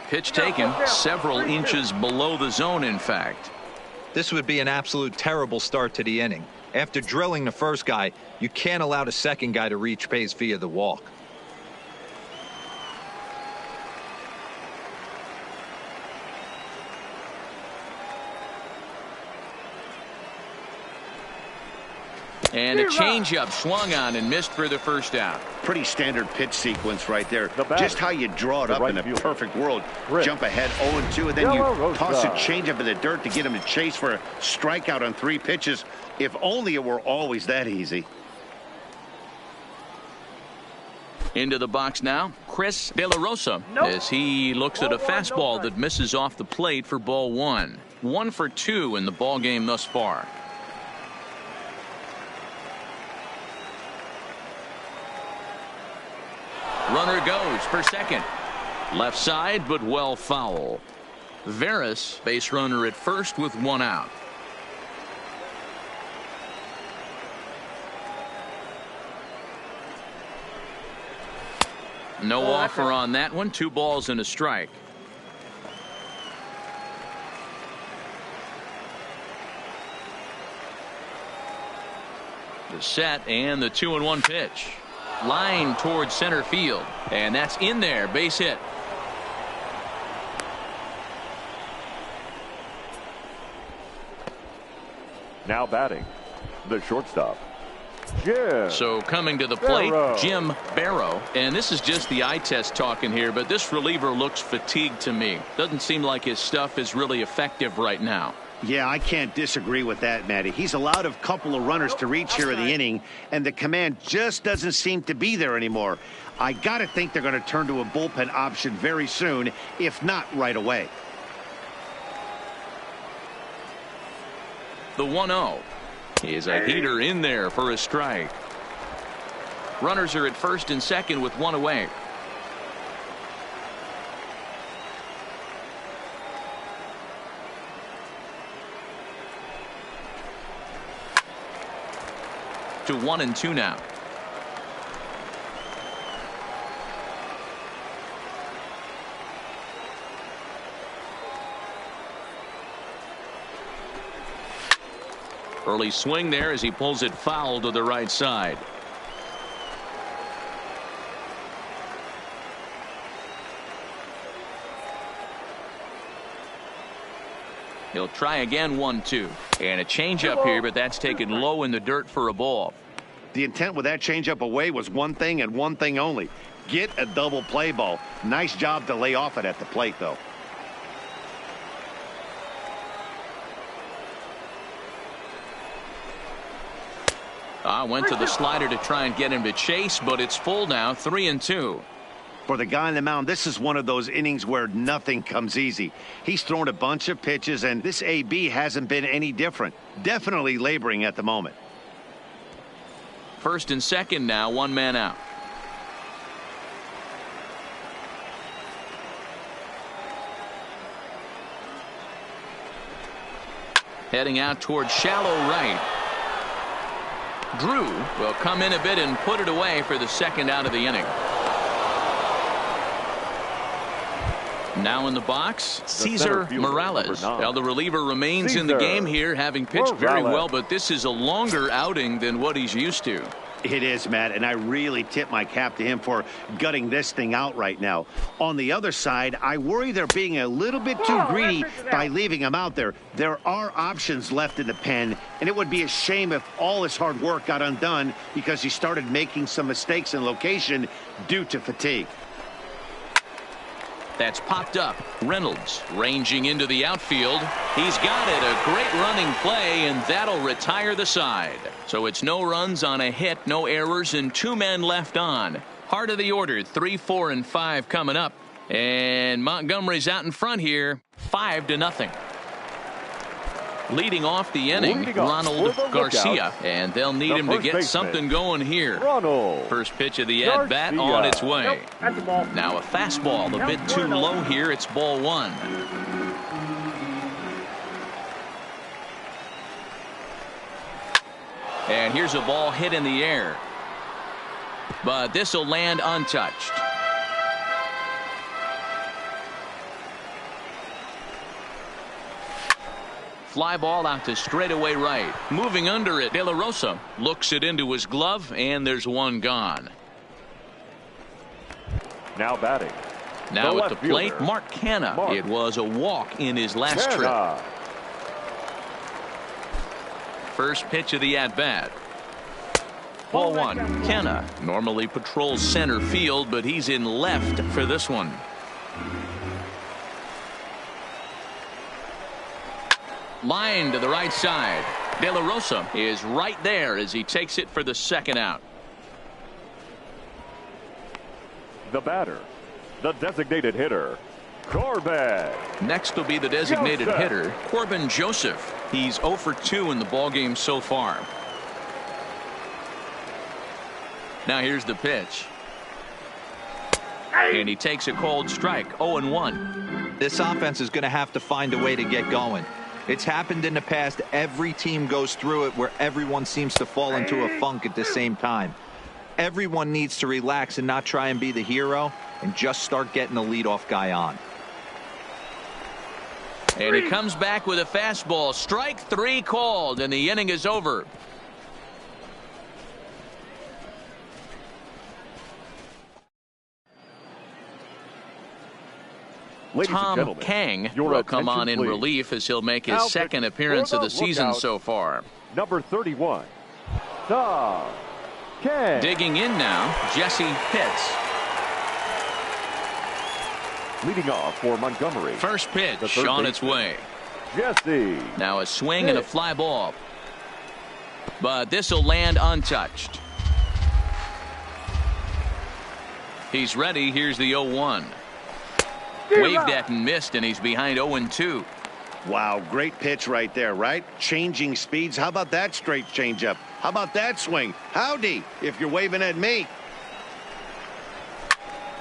Pitch taken several inches below the zone, in fact. This would be an absolute terrible start to the inning. After drilling the first guy, you can't allow the second guy to reach base via the walk. And a changeup swung on and missed for the first out. Pretty standard pitch sequence right there. The batter, just how you draw it up right in a fielder, perfect world. Chris. Jump ahead 0-2, and then you Rosa. toss a changeup in the dirt to get him to chase for a strikeout on 3 pitches. If only it were always that easy. Into the box now, Chris De La Rosa, as he looks at a fastball that misses off the plate for ball 1. 1 for 2 in the ball game thus far. Runner goes for second. Left side, but well foul. Veras, base runner at first with 1 out. No offer on that one. 2 balls and a strike. The set and the 2-1 pitch. Line towards center field, and that's in there. Base hit. Now batting, the shortstop, Jim. So coming to the plate, Barrow. Jim Barrow. And this is just the eye test talking here, but this reliever looks fatigued to me. Doesn't seem like his stuff is really effective right now. Yeah, I can't disagree with that, Matty. He's allowed a couple of runners to reach here in the inning, and the command just doesn't seem to be there anymore. I got to think they're going to turn to a bullpen option very soon, if not right away. The 1-0 is a heater in there for a strike. Runners are at first and second with 1 away. To 1-2 now. Early swing there as he pulls it foul to the right side. He'll try again. 1-2 and a changeup here, but that's taken low in the dirt for a ball. The intent with that changeup away was one thing and one thing only: get a double play ball. Nice job to lay off it at the plate, though. Went to the slider to try and get him to chase, but it's full now. 3-2. For the guy on the mound, this is one of those innings where nothing comes easy. He's thrown a bunch of pitches, and this AB hasn't been any different. Definitely laboring at the moment. First and second now, 1 man out. Heading out towards shallow right. Drew will come in a bit and put it away for the second out of the inning. Now in the box, Cesar Morales. Now the reliever remains in the game here, having pitched very well, but this is a longer outing than what he's used to. It is, Matt, and I really tip my cap to him for gutting this thing out right now. On the other side, I worry they're being a little bit too greedy by leaving him out there. There are options left in the pen, and it would be a shame if all his hard work got undone because he started making some mistakes in location due to fatigue. That's popped up. Reynolds ranging into the outfield. He's got it. A great running play, and that'll retire the side. So it's no runs on a hit, no errors, and 2 men left on. Heart of the order, 3, 4, and 5 coming up. And Montgomery's out in front here, 5-0. Leading off the inning, Ronald Garcia, and they'll need him to get something going here. First pitch of the at-bat on its way. Now a fastball a bit too low here. It's ball 1. And here's a ball hit in the air, but this will land untouched. Fly ball out to straightaway right. Moving under it, De La Rosa looks it into his glove, and there's 1 gone. Now batting. Now at the plate, Mark Canha. It was a walk in his last trip. First pitch of the at-bat. Ball one. Kenna normally patrols center field, but he's in left for this one. Line to the right side. De La Rosa is right there as he takes it for the second out. The batter, the designated hitter, Corbin. Next will be the designated hitter, Corbin Joseph. He's 0 for 2 in the ballgame so far. Now here's the pitch. And he takes a cold strike. 0-1. This offense is going to have to find a way to get going. It's happened in the past. Every team goes through it where everyone seems to fall into a funk at the same time. Everyone needs to relax and not try and be the hero and just start getting the leadoff guy on. And he comes back with a fastball. Strike 3 called, and the inning is over. Tom Kang will come on in relief as he'll make his second appearance of the season so far. Number 31, Tom Kang. Digging in now, Jesse Pitts. Leading off for Montgomery. First pitch on its way. Jesse. Now a swing and a fly ball. But this will land untouched. He's ready. Here's the 0-1. Waved at and missed, and he's behind 0-2. Wow, great pitch right there, right? Changing speeds. How about that straight changeup? How about that swing? Howdy, if you're waving at me.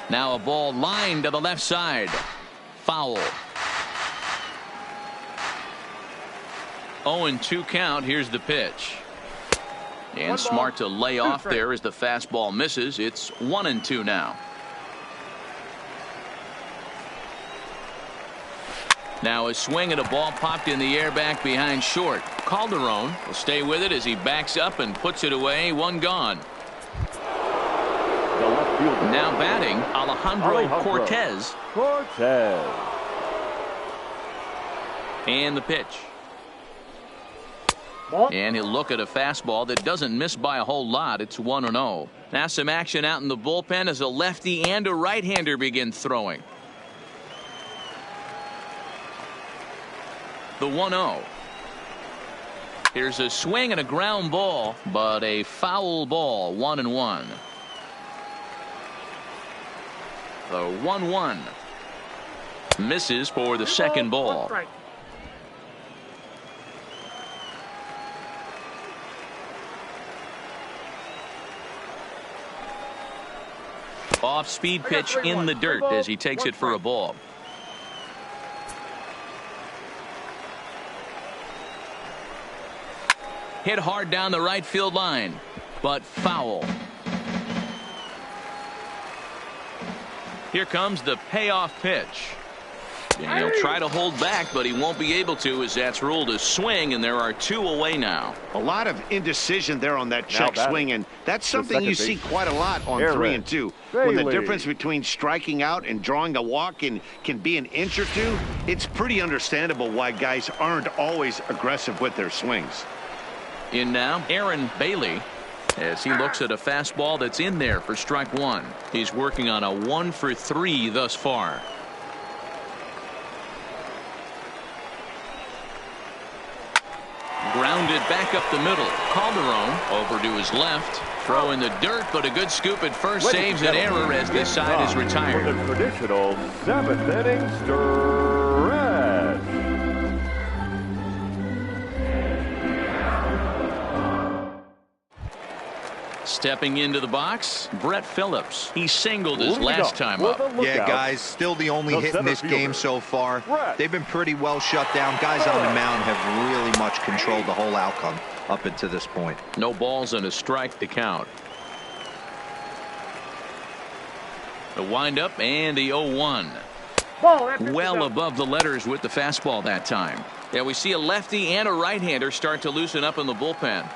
Now a ball lined to the left side. Foul. 0-2 count. Here's the pitch. And smart to lay off there as the fastball misses. It's 1-2 now. Now a swing and a ball popped in the air back behind short. Calderon will stay with it as he backs up and puts it away. One gone. Now batting, Alejandro Cortez. And the pitch. And he'll look at a fastball that doesn't miss by a whole lot. It's 1-0. Now some action out in the bullpen as a lefty and a right-hander begin throwing. The 1-0. Here's a swing and a ground ball, but a foul ball. 1-1. The 1-1 misses for the second ball. Off speed pitch in the dirt as he takes it for a ball. Hit hard down the right field line, but foul. Here comes the payoff pitch. And he'll try to hold back, but he won't be able to as that's ruled a swing, and there are 2 away now. A lot of indecision there on that check swing, and that's something you see quite a lot on 3 and 2. When the difference between striking out and drawing a walk can be an inch or 2, it's pretty understandable why guys aren't always aggressive with their swings. In now, Aaron Bailey, as he looks at a fastball that's in there for strike 1. He's working on a 1 for 3 thus far. Grounded back up the middle. Calderon over to his left. Throw in the dirt, but a good scoop at first. Saves an error as this side is retired. For the traditional 7th inning stretch. Stepping into the box, Brett Phillips. He singled his last time up. Yeah, guys, still the only hit in this game so far. They've been pretty well shut down. Guys on the mound have really much controlled the whole outcome up until this point. No balls and a strike to count. The windup and the 0-1. Well above the letters with the fastball that time. Yeah, we see a lefty and a right-hander start to loosen up in the bullpen.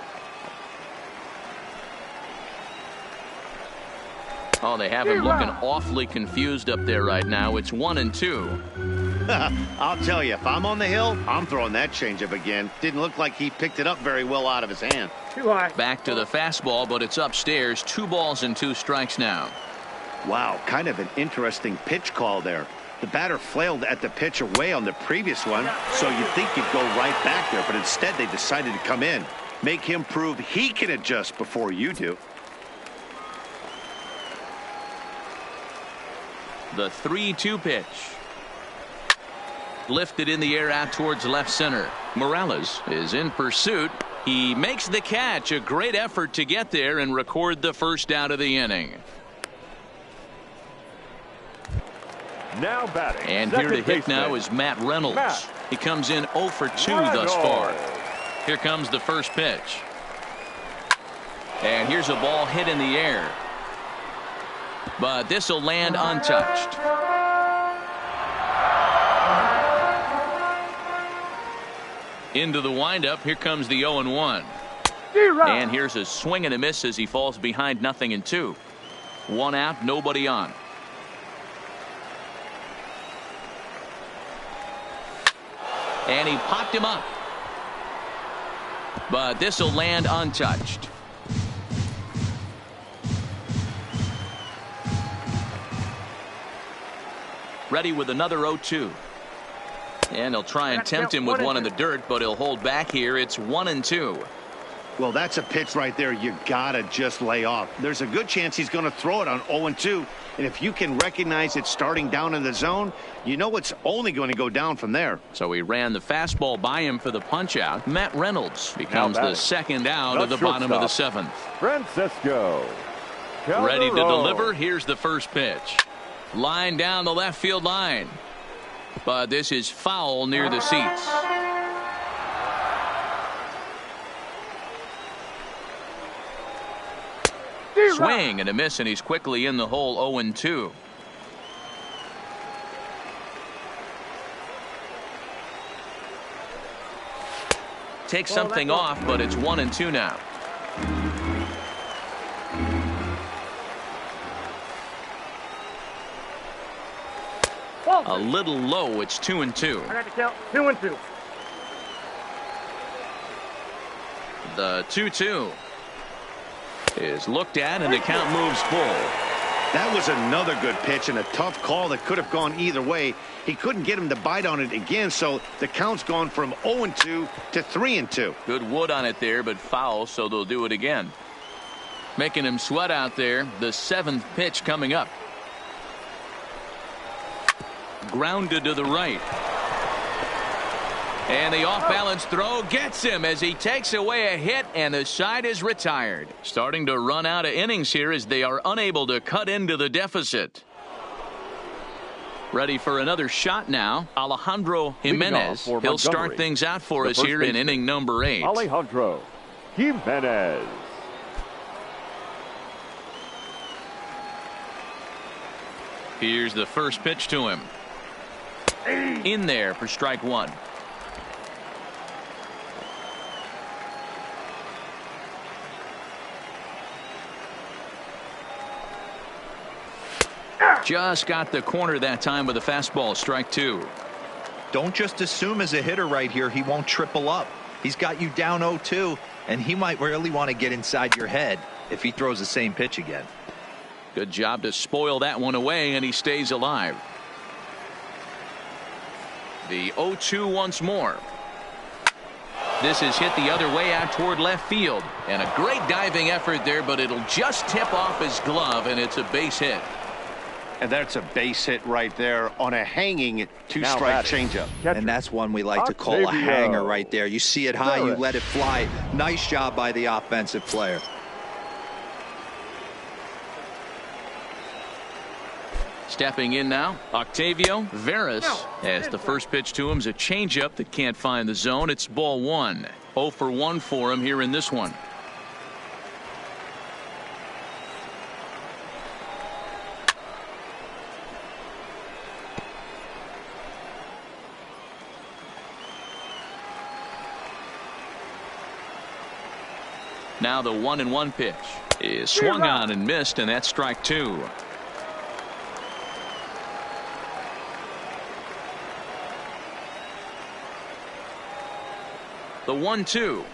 Oh, they have him looking awfully confused up there right now. It's 1-2. I'll tell you, if I'm on the hill, I'm throwing that changeup again. Didn't look like he picked it up very well out of his hand. Too high. Back to the fastball, but it's upstairs. 2 balls and 2 strikes now. Wow, kind of an interesting pitch call there. The batter flailed at the pitch away on the previous one, so you'd think he'd go right back there, but instead they decided to come in. Make him prove he can adjust before you do. The 3-2 pitch. Lifted in the air out towards left center. Morales is in pursuit. He makes the catch. A great effort to get there and record the first out of the inning. Now batting. And here to second hit now baseman, is Matt Reynolds. Matt He comes in 0 for 2 thus far. Here comes the first pitch. And here's a ball hit in the air. But this will land untouched. Into the windup. Here comes the 0-1. And here's a swing and a miss as he falls behind 0-2. 1 out, nobody on. And he popped him up. But this will land untouched. Ready with another 0-2. And he'll try and tempt him with one in the dirt, but he'll hold back here. It's 1-2. Well, that's a pitch right there you gotta just lay off. There's a good chance he's going to throw it on 0-2, and if you can recognize it starting down in the zone, you know it's only going to go down from there. So he ran the fastball by him for the punch out. Matt Reynolds becomes the second out of the bottom of the 7th. Francisco Ready to Calderon. deliver. Here's the first pitch. Line down the left field line. But this is foul near the seats. Swing and a miss, and he's quickly in the hole. 0-2. Takes something off, but it's 1-2 now. A little low. It's 2-2. I got to count 2-2. The 2-2 is looked at, and the count moves full. That was another good pitch and a tough call that could have gone either way. He couldn't get him to bite on it again, so the count's gone from 0-2 to 3-2. Good wood on it there, but foul, so they'll do it again. Making him sweat out there. The 7th pitch coming up. Grounded to the right. And the off-balance throw gets him as he takes away a hit, and the side is retired. Starting to run out of innings here as they are unable to cut into the deficit. Ready for another shot now. Alejandro Jimenez. He'll start things out for us here in inning number 8. Alejandro Jimenez. Here's the first pitch to him. In there for strike 1. Just got the corner that time with a fastball. Strike 2. Don't just assume as a hitter right here he won't triple up. He's got you down 0-2, and he might really want to get inside your head if he throws the same pitch again. Good job to spoil that one away, and he stays alive. The 0-2 once more. This is hit the other way out toward left field, and a great diving effort there, but it'll just tip off his glove, and it's a base hit. And that's a base hit right there on a hanging 2-strike changeup. And that's one we like to call a hanger right there. You see it high, you let it fly. Nice job by the offensive player. Stepping in now, Octavio Veras, as the first pitch to him is a changeup that can't find the zone. It's ball 1. 0 for 1 for him here in this one. Now the 1-1 pitch is swung on and missed, and that's strike 2. The 1-2.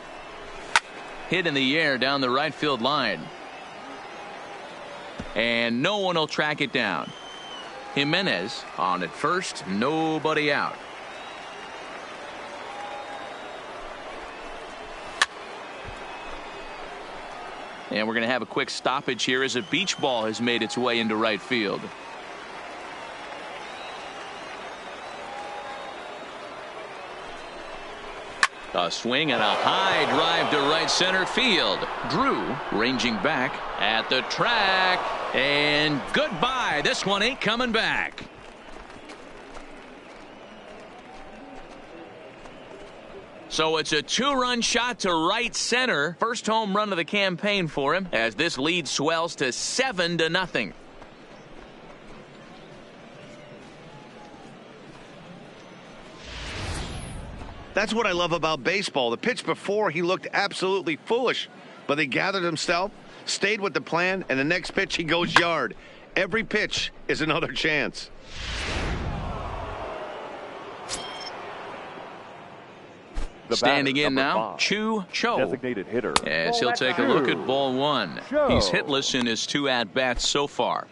Hit in the air down the right field line. And no one will track it down. Jimenez on at first, nobody out. And we're going to have a quick stoppage here as a beach ball has made its way into right field. A swing and a high drive to right center field. Drew ranging back at the track. And goodbye. This one ain't coming back. So it's a 2-run shot to right center. First home run of the campaign for him as this lead swells to 7-0. That's what I love about baseball. The pitch before, he looked absolutely foolish, but he gathered himself, stayed with the plan, and the next pitch he goes yard. Every pitch is another chance. Standing in now, Chu Cho. Designated hitter. As he'll take a look at ball one. He's hitless in his 2 at-bats so far.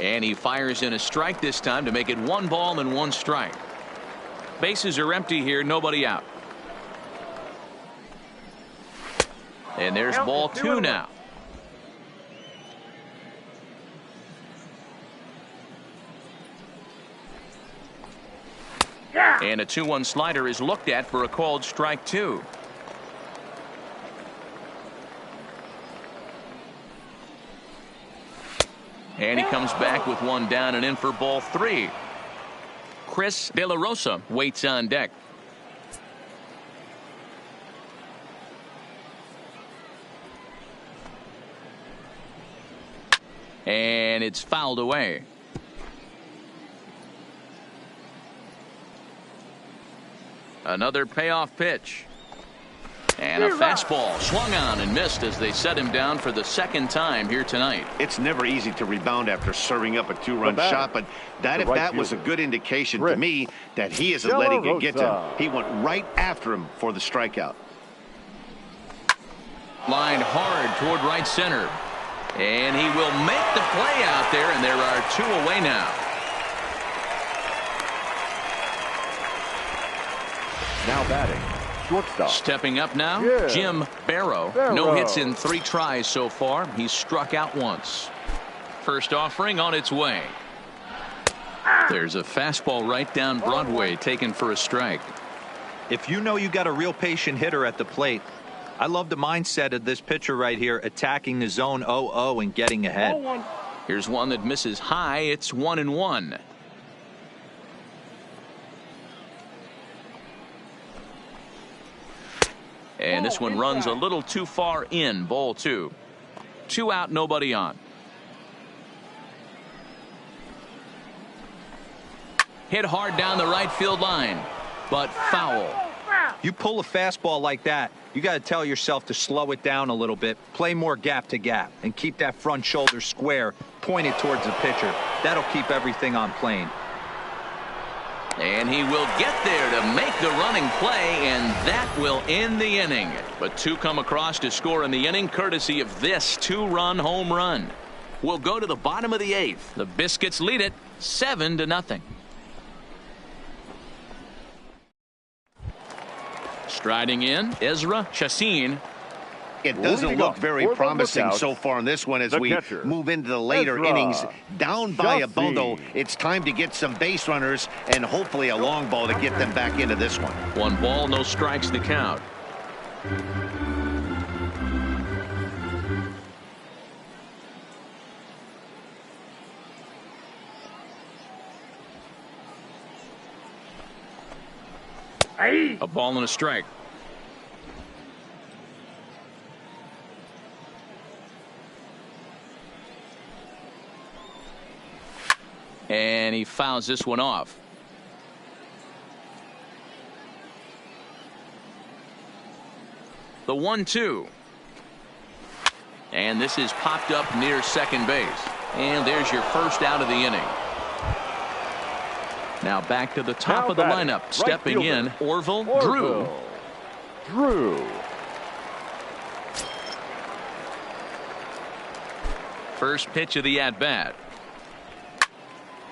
And he fires in a strike this time to make it 1 ball and 1 strike. Bases are empty here, nobody out. And there's ball 2 now. And a 2-1 slider is looked at for a called strike 2. And he comes back with 1 down and in for ball 3. Chris De La Rosa waits on deck. And it's fouled away. Another payoff pitch. And a fastball swung on and missed as they set him down for the 2nd time here tonight. It's never easy to rebound after serving up a 2-run shot, but that was a good indication to me that he isn't letting it get to him. He went right after him for the strikeout. Lined hard toward right center. And he will make the play out there, and there are 2 away now. Now batting, shortstop. Stepping up now, Jim Barrow. No hits in 3 tries so far. He's struck out once. First offering on its way. There's a fastball right down Broadway taken for a strike. If you know you got a real patient hitter at the plate, I love the mindset of this pitcher right here, attacking the zone 0-0 and getting ahead. Here's one that misses high. It's 1-1. And this one runs a little too far in. Ball 2. 2 out, nobody on. Hit hard down the right field line, but foul. You pull a fastball like that, you got to tell yourself to slow it down a little bit, play more gap to gap, and keep that front shoulder square pointed towards the pitcher. That'll keep everything on plane. And he will get there to make the running play, and that will end the inning. But 2 come across to score in the inning, courtesy of this 2-run home run. We'll go to the bottom of the 8th. The Biscuits lead it 7-0. Striding in, Ezra Chassin. It doesn't look very promising so far in this one as we move into the later innings. Down by a bundle, it's time to get some base runners and hopefully a long ball to get them back into this one. 1 ball, no strikes to count. A ball and a strike. And he fouls this one off. The 1-2. And this is popped up near second base. And there's your first out of the inning. Now back to the top Now of the batting, lineup. right Stepping in, fielder, Orville Drew. Drew. First pitch of the at-bat.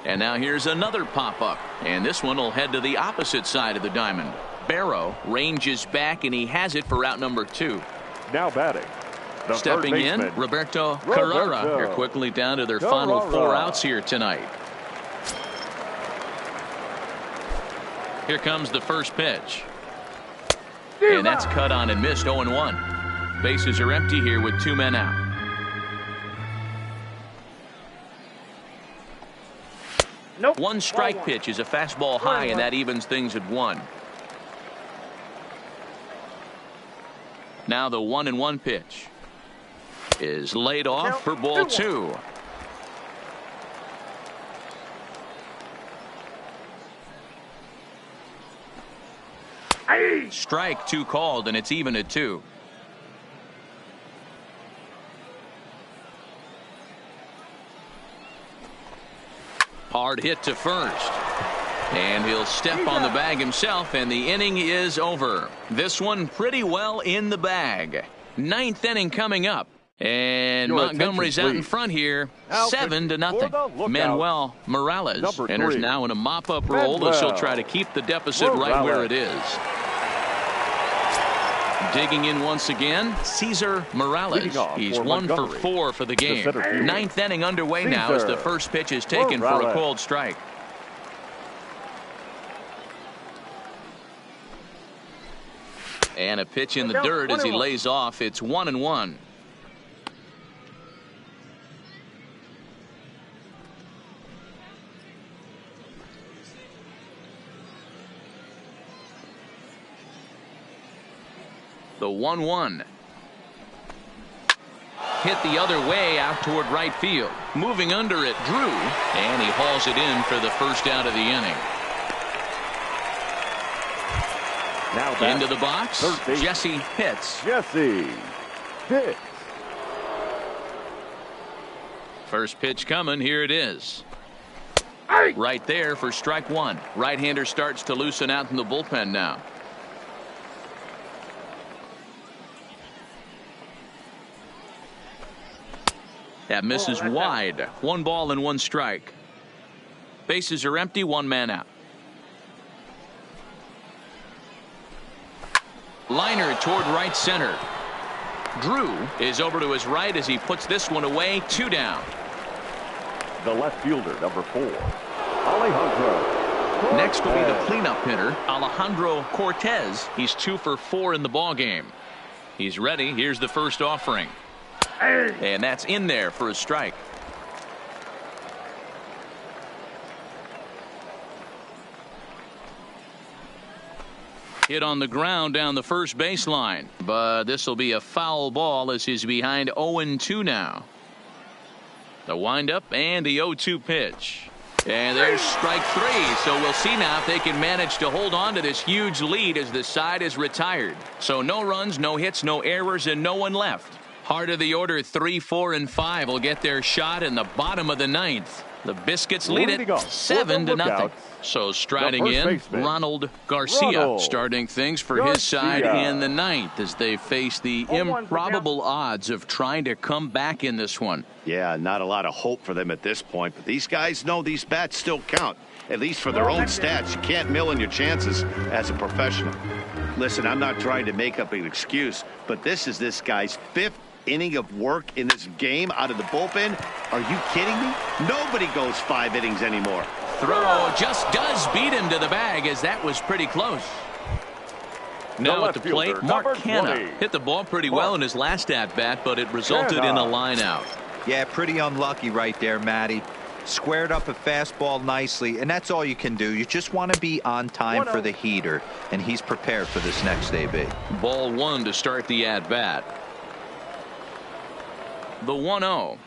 And now here's another pop-up. And this one will head to the opposite side of the diamond. Barrow ranges back, and he has it for out number 2. Now batting. The Stepping third in, baseman, Roberto Carrara. They're quickly down to their final 4 outs here tonight. Here comes the first pitch. And that's cut on and missed. 0-1. Bases are empty here with 2 men out. Nope. One strike pitch is a fastball high, and that evens things at 1. Now the 1-1 pitch is laid off for ball 2. Strike 2 called, and it's even at 2. Hard hit to first. And he'll step on the bag himself, and the inning is over. This one pretty well in the bag. 9th inning coming up. And Your Montgomery's attention, out in please. front here, Now 7-0. for the lookout. Manuel Morales Number enters 3. now in a mop-up role as he'll Manuel try to keep the deficit right where it is. Digging in once again, Cesar Morales. Leading off He's for 1 for Montgomery. 4 for the game. center fielder. 9th inning underway now as the Cesar first pitch is taken for a Morales. called strike. And a pitch in the dirt as he lays off. It's 1-1. The 1-1. Hit the other way out toward right field. Moving under it, Drew. And he hauls it in for the first out of the inning. Now back. Into the box, Third base. Jesse Pitts. Jesse Pitts. First pitch coming. Here it is. Right there for strike 1. Right-hander starts to loosen out in the bullpen now. That misses wide. 1 ball and 1 strike. Bases are empty. 1 man out. Liner toward right center. Drew is over to his right as he puts this one away. 2 down. The left fielder, number 4, Alejandro. Next will be the Cortez. cleanup hitter, Alejandro Cortez. He's 2 for 4 in the ball game. He's ready. Here's the first offering. And that's in there for a strike. Hit on the ground down the first baseline, but this will be a foul ball as he's behind 0-2 now. The windup and the 0-2 pitch. And there's strike 3. So we'll see now if they can manage to hold on to this huge lead as the side is retired. So no runs, no hits, no errors, and no one left. Heart of the order 3, 4, and 5 will get their shot in the bottom of the 9th. The Biscuits lead it 7-0. So striding in, baseman, Ronald Garcia Ronald starting things for his side Garcia. in the 9th as they face the improbable odds of trying to come back in this one. Yeah, not a lot of hope for them at this point, but these guys know these bats still count, at least for their own stats. You can't mill in your chances as a professional. Listen, I'm not trying to make up an excuse, but this is this guy's 5th inning of work in this game out of the bullpen. Are you kidding me? Nobody goes 5 innings anymore. Throw just does beat him to the bag as that was pretty close. Now at left the plate, fielder, Mark number Canna 20. hit the ball pretty well in his last at-bat, but it resulted in a line out. Yeah, pretty unlucky right there, Matty. Squared up a fastball nicely, and that's all you can do. You just want to be on time for the heater, and he's prepared for this next AB. Ball 1 to start the at-bat. The 1-0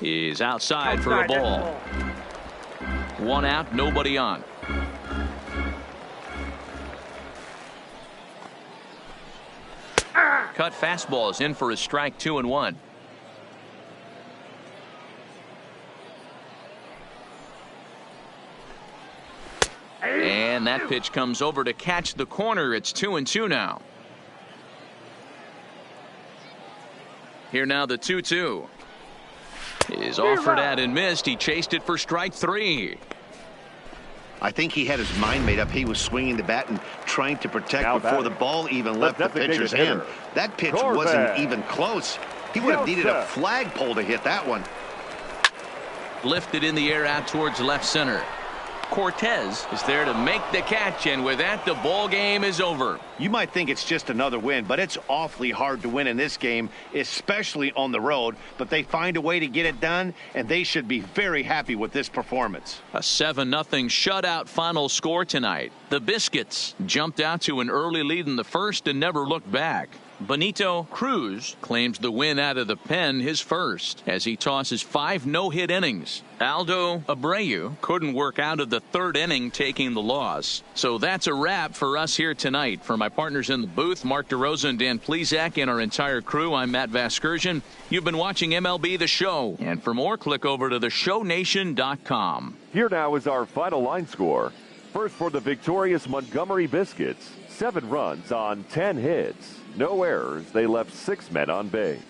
is outside for a ball. 1 out, nobody on. Cut fastball is in for a strike. 2-1. that pitch comes over to catch the corner. It's 2-2 now. Here now the 2-2 is offered at and missed. He chased it for strike 3. I think he had his mind made up. He was swinging the bat and trying to protect Now before batting. the ball even left the pitcher's hand. That pitch Corbett. wasn't even close. He would have needed a Joseph. flagpole to hit that one. Lifted in the air out towards left center. Cortez is there to make the catch, and with that, the ball game is over. You might think it's just another win, but it's awfully hard to win in this game, especially on the road. But they find a way to get it done, and they should be very happy with this performance. A 7-0 shutout final score tonight. The Biscuits jumped out to an early lead in the first and never looked back. Benito Cruz claims the win out of the pen, his first, as he tosses 5 no-hit innings. Aldo Abreu couldn't work out of the third inning, taking the loss. So that's a wrap for us here tonight. For my partners in the booth, Mark DeRosa and Dan Plesac, and our entire crew, I'm Matt Vasgersian. You've been watching MLB The Show. And for more, click over to theshownation.com. Here now is our final line score. First for the victorious Montgomery Biscuits. 7 runs on 10 hits. No errors. They left 6 men on base.